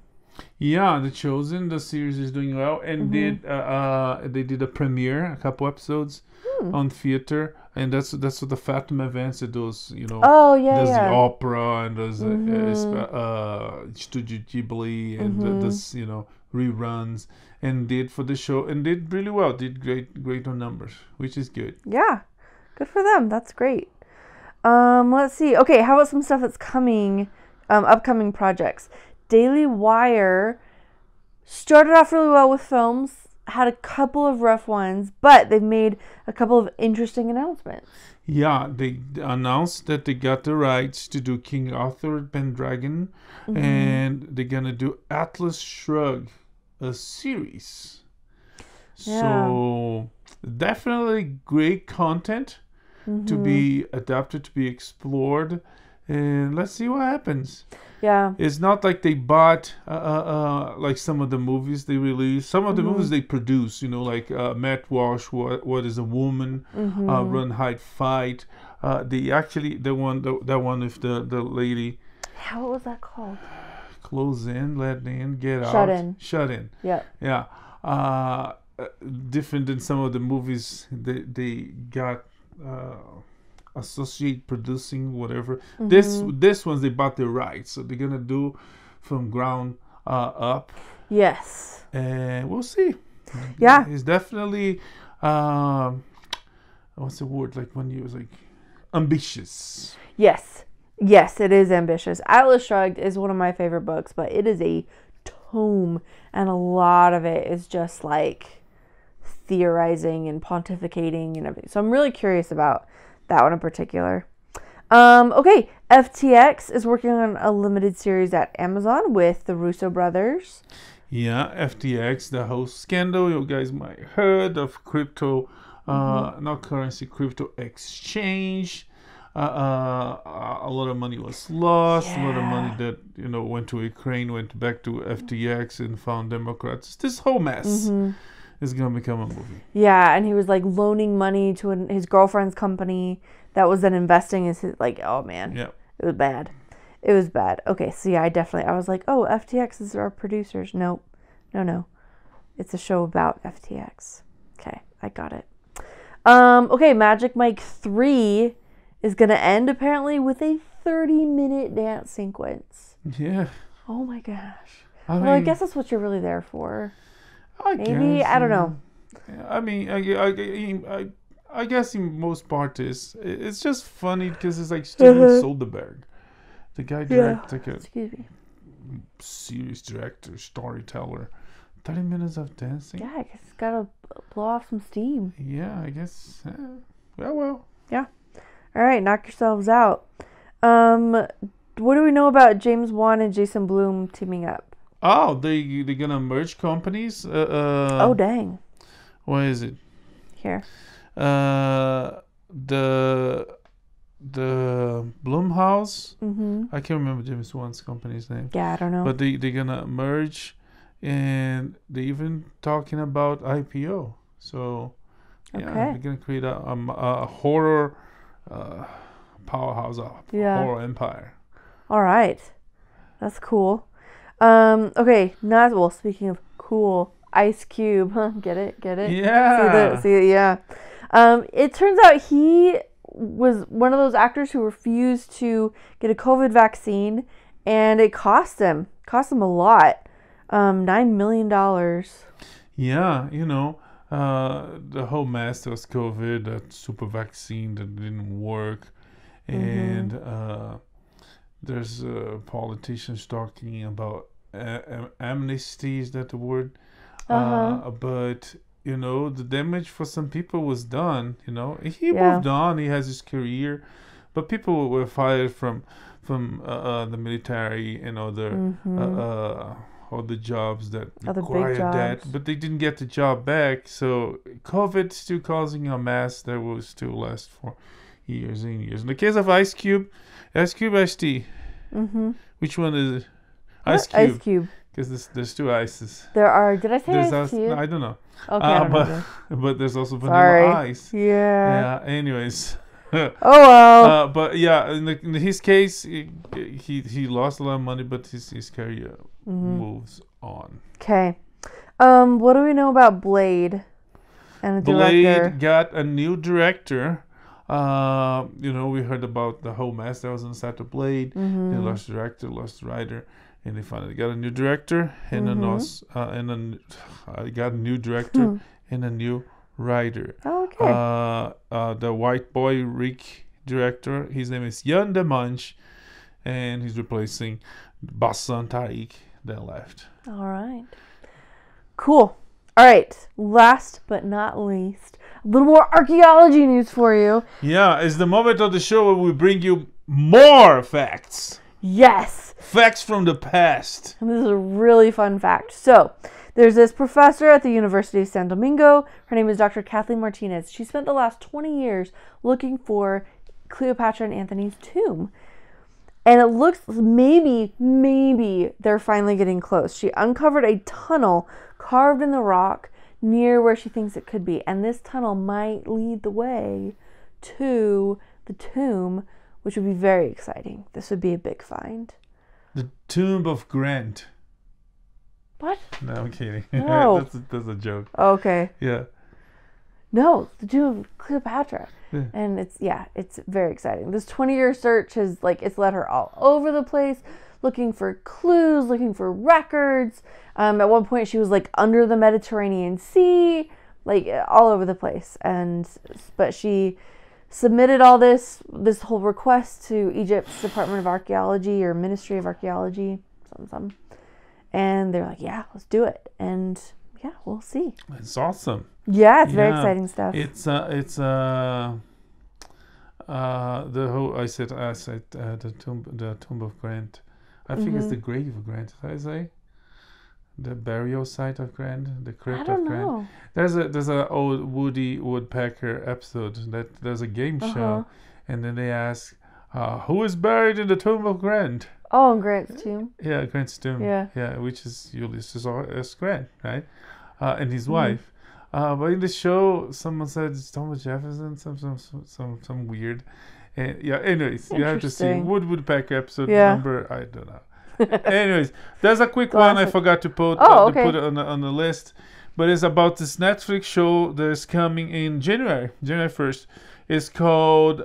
[SPEAKER 2] Yeah, The Chosen, the series is doing well, and they did a premiere, a couple episodes on theater and that's what the Fatima events it does.
[SPEAKER 1] Oh yeah,
[SPEAKER 2] does
[SPEAKER 1] yeah.
[SPEAKER 2] the opera and does Studio Ghibli and does reruns and did for the show and did really well. Did great on numbers, which is good.
[SPEAKER 1] Yeah, good for them. That's great. Let's see. Okay, how about some stuff that's coming, upcoming projects? Daily Wire started off really well with films. Had a couple of rough ones, but they've made a couple of interesting announcements.
[SPEAKER 2] Yeah, they announced that they got the rights to do King Arthur Pendragon, and they're gonna do Atlas Shrugged, a series.
[SPEAKER 1] Yeah.
[SPEAKER 2] So definitely great content to be adapted, to be explored, and let's see what happens.
[SPEAKER 1] Yeah.
[SPEAKER 2] It's not like they bought like some of the movies they release. Some of the movies they produce, like Matt Walsh, What is a Woman, Run, Hide, Fight. The one with the lady.
[SPEAKER 1] What was that called?
[SPEAKER 2] Close in, let in, get
[SPEAKER 1] Shut
[SPEAKER 2] out.
[SPEAKER 1] In.
[SPEAKER 2] Shut in.
[SPEAKER 1] Yeah.
[SPEAKER 2] Yeah. Different than some of the movies they got associate producing whatever. This ones they bought the rights, so they're gonna do from ground up.
[SPEAKER 1] Yes.
[SPEAKER 2] And we'll see.
[SPEAKER 1] Yeah.
[SPEAKER 2] It's definitely what's the word, like when you was like ambitious.
[SPEAKER 1] Yes, it is ambitious. Atlas Shrugged is one of my favorite books, but it is a tome, and a lot of it is just like theorizing and pontificating and everything. So I'm really curious about that one in particular. Okay, FTX is working on a limited series at Amazon with the Russo brothers.
[SPEAKER 2] Yeah, FTX, the whole scandal you guys might heard of crypto, not currency, crypto exchange. A lot of money was lost. A lot of money that went to Ukraine, went back to FTX, and found Democrats. This whole mess is gonna become a movie.
[SPEAKER 1] Yeah, and he was like loaning money to his girlfriend's company that was then investing. Oh man,
[SPEAKER 2] yeah,
[SPEAKER 1] it was bad. It was bad. Okay, so yeah, I was like, oh, FTX is our producers. No, it's a show about FTX. Okay, I got it. Okay, Magic Mike 3 is gonna end apparently with a 30-minute dance sequence.
[SPEAKER 2] Yeah.
[SPEAKER 1] Oh my gosh.
[SPEAKER 2] I
[SPEAKER 1] guess that's what you're really there for.
[SPEAKER 2] Maybe
[SPEAKER 1] I don't know.
[SPEAKER 2] I mean, I guess in most part it's just funny because it's like Steven Soderbergh, the guy directed like a series director, storyteller. 30 minutes of dancing.
[SPEAKER 1] Yeah, I guess it's gotta blow off some steam.
[SPEAKER 2] Yeah, I guess. Well.
[SPEAKER 1] Yeah. All right, knock yourselves out. What do we know about James Wan and Jason Blum teaming up?
[SPEAKER 2] Oh, they're gonna merge companies.
[SPEAKER 1] Oh dang!
[SPEAKER 2] What is it?
[SPEAKER 1] Here.
[SPEAKER 2] The Blumhouse. I can't remember James Wan's company's name.
[SPEAKER 1] Yeah, I don't know.
[SPEAKER 2] But they're gonna merge, and they're even talking about IPO. So yeah, they're gonna create a horror powerhouse, horror empire.
[SPEAKER 1] All right, that's cool. Okay, speaking of cool, Ice Cube, get it?
[SPEAKER 2] Yeah.
[SPEAKER 1] See it, yeah. It turns out he was one of those actors who refused to get a COVID vaccine, and it cost him a lot, $9 million.
[SPEAKER 2] Yeah, the whole mess was COVID, that super vaccine that didn't work, and there's politicians talking about amnesty. Is that the word? But the damage for some people was done. He moved on. He has his career, but people were fired from the military and other jobs that required that, but they didn't get the job back. So COVID still causing a mess that will still last for years and years. In the case of Ice Cube, Ice T. Which one is it? Ice Cube. Because there's two ices.
[SPEAKER 1] There are. Did I say Ice Cube?
[SPEAKER 2] I don't know.
[SPEAKER 1] Okay,
[SPEAKER 2] but there's also Vanilla Ice.
[SPEAKER 1] Yeah.
[SPEAKER 2] Anyways.
[SPEAKER 1] Oh well.
[SPEAKER 2] But yeah, in his case, he lost a lot of money, but his career moves on.
[SPEAKER 1] Okay. What do we know about Blade and the director?
[SPEAKER 2] Blade got a new director. We heard about the whole mess that was on Saturday Blade. They lost director, lost writer, and they finally got a new director and got a new director and a new writer.
[SPEAKER 1] Okay.
[SPEAKER 2] The white boy Rick director, his name is Yann Demange, and he's replacing Bassan Tariq that left.
[SPEAKER 1] All right. Cool. All right. Last but not least, a little more archaeology news for you.
[SPEAKER 2] Yeah, it's the moment of the show where we bring you more facts.
[SPEAKER 1] Yes.
[SPEAKER 2] Facts from the past.
[SPEAKER 1] And this is a really fun fact. So, there's this professor at the University of San Domingo. Her name is Dr. Kathleen Martinez. She spent the last 20 years looking for Cleopatra and Anthony's tomb. And it looks maybe they're finally getting close. She uncovered a tunnel carved in the rock near where she thinks it could be. And this tunnel might lead the way to the tomb, which would be very exciting. This would be a big find.
[SPEAKER 2] The tomb of Grant.
[SPEAKER 1] What?
[SPEAKER 2] No, I'm kidding.
[SPEAKER 1] No.
[SPEAKER 2] that's a joke.
[SPEAKER 1] Okay.
[SPEAKER 2] Yeah.
[SPEAKER 1] No, the tomb of Cleopatra.
[SPEAKER 2] Yeah.
[SPEAKER 1] And it's very exciting. This 20-year search it's led her all over the place, looking for clues, looking for records. At one point she was under the Mediterranean Sea, all over the place. But she submitted all this whole request to Egypt's Department of Archaeology or Ministry of Archaeology, something. And they're like, yeah, let's do it. And yeah, we'll see.
[SPEAKER 2] It's awesome.
[SPEAKER 1] Yeah, it's very exciting stuff.
[SPEAKER 2] It's the whole the tomb of Grant. I think it's the grave of Grant. Did I say the burial site of Grant, the crypt of Grant?
[SPEAKER 1] Know.
[SPEAKER 2] There's a old Woody Woodpecker episode that there's a game show, and then they ask, who is buried in the tomb of Grant?
[SPEAKER 1] Oh, Grant's tomb.
[SPEAKER 2] Yeah, Grant's tomb.
[SPEAKER 1] Yeah,
[SPEAKER 2] which is Ulysses S. Grant, right? And his wife. But in the show, someone said it's Thomas Jefferson, some weird. And anyways, you have to see Woodpecker episode number. I don't know. Anyways, there's a quick one I forgot to put it on the list, but it's about this Netflix show that's coming in January 1st. It's called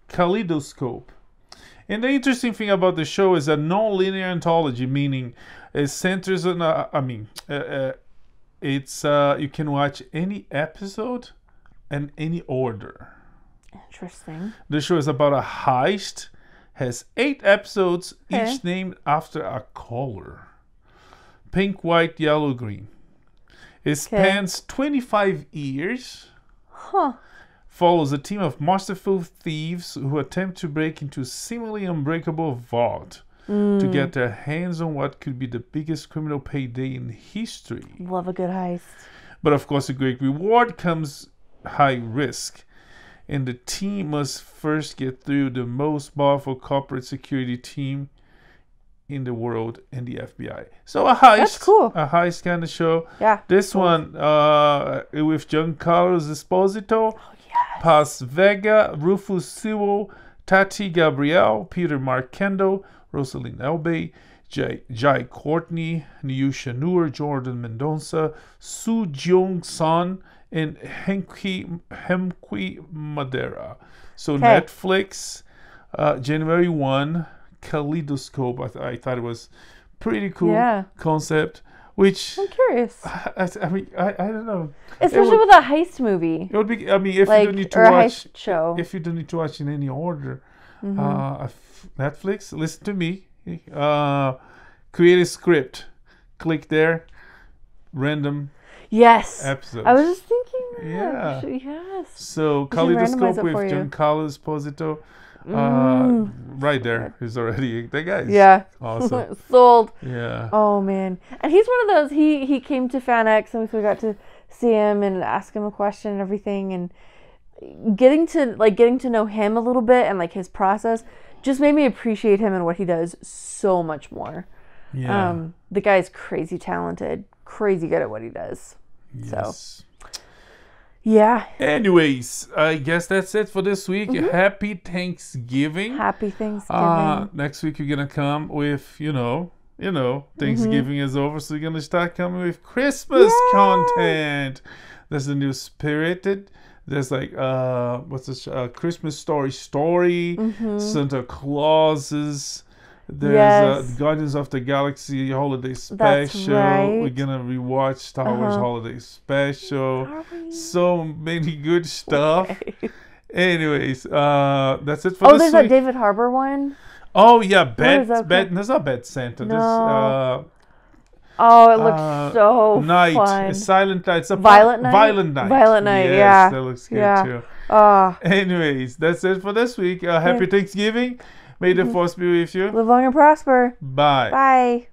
[SPEAKER 2] Kaleidoscope. And the interesting thing about the show is a non-linear anthology, meaning it centers on it's you can watch any episode in any order.
[SPEAKER 1] Interesting.
[SPEAKER 2] The show is about a heist, has 8 episodes, each named after a color. Pink, white, yellow, green. It spans 25 years. Follows a team of masterful thieves who attempt to break into a seemingly unbreakable vault to get their hands on what could be the biggest criminal payday in history.
[SPEAKER 1] Love a good heist.
[SPEAKER 2] But of course, a great reward comes high risk. And the team must first get through the most powerful corporate security team in the world and the FBI. So a heist.
[SPEAKER 1] That's cool.
[SPEAKER 2] A heist kind of show.
[SPEAKER 1] Yeah.
[SPEAKER 2] This one with Giancarlo Esposito, Paz Vega, Rufus Sewell, Tati Gabrielle, Peter Mark Kendall, Rosalind Elbey, Jai Courtney, Nyusha Noor, Jordan Mendonça, Soo Jung Son, and Hemqui Madeira. So Netflix, January 1, Kaleidoscope. I thought it was pretty cool concept. Which
[SPEAKER 1] I'm curious.
[SPEAKER 2] I don't know.
[SPEAKER 1] Especially with a heist movie.
[SPEAKER 2] It would be. I mean, if you don't need to watch,
[SPEAKER 1] show.
[SPEAKER 2] If you don't need to watch in any order, Netflix. Listen to me. Create a script. Click there. Random.
[SPEAKER 1] Yes.
[SPEAKER 2] Episodes.
[SPEAKER 1] I was just thinking that.
[SPEAKER 2] Yeah.
[SPEAKER 1] Yes.
[SPEAKER 2] So Kaleidoscope with Giancarlo Esposito. Right there. He's already that guy.
[SPEAKER 1] Yeah.
[SPEAKER 2] Awesome.
[SPEAKER 1] Sold.
[SPEAKER 2] Yeah.
[SPEAKER 1] Oh man. And he's one of those. He came to FanX and we got to see him and ask him a question and everything, and getting to know him a little bit and his process just made me appreciate him and what he does so much more.
[SPEAKER 2] Yeah.
[SPEAKER 1] The guy's crazy talented, crazy good at what he does.
[SPEAKER 2] Yes.
[SPEAKER 1] So. Yeah.
[SPEAKER 2] Anyways, I guess that's it for this week. Happy Thanksgiving.
[SPEAKER 1] Happy Thanksgiving.
[SPEAKER 2] Next week you're gonna come with, Thanksgiving is over, so you're gonna start coming with Christmas content. There's the new Spirited There's like what's this? Christmas Story,
[SPEAKER 1] Mm-hmm.
[SPEAKER 2] Santa Clauses. There's
[SPEAKER 1] Yes.
[SPEAKER 2] Guardians of the Galaxy Holiday
[SPEAKER 1] That's
[SPEAKER 2] Special.
[SPEAKER 1] right.
[SPEAKER 2] We're gonna rewatch Star Wars Holiday Special.
[SPEAKER 1] Are we?
[SPEAKER 2] So many good stuff.
[SPEAKER 1] Okay.
[SPEAKER 2] Anyways, that's it for
[SPEAKER 1] Oh,
[SPEAKER 2] this
[SPEAKER 1] there's that
[SPEAKER 2] week.
[SPEAKER 1] David Harbour one.
[SPEAKER 2] Oh yeah,
[SPEAKER 1] is that
[SPEAKER 2] That's not Bad Santa.
[SPEAKER 1] No. Oh, it looks so
[SPEAKER 2] Night.
[SPEAKER 1] fun.
[SPEAKER 2] Silent Night. It's a
[SPEAKER 1] Violent Night?
[SPEAKER 2] Violent Night.
[SPEAKER 1] Violent Night,
[SPEAKER 2] Yes,
[SPEAKER 1] yeah.
[SPEAKER 2] that looks good
[SPEAKER 1] Yeah.
[SPEAKER 2] too.
[SPEAKER 1] Ah,
[SPEAKER 2] Anyways, that's it for this week. Happy Thanksgiving. May the force be with you.
[SPEAKER 1] live long and prosper.
[SPEAKER 2] Bye.
[SPEAKER 1] Bye.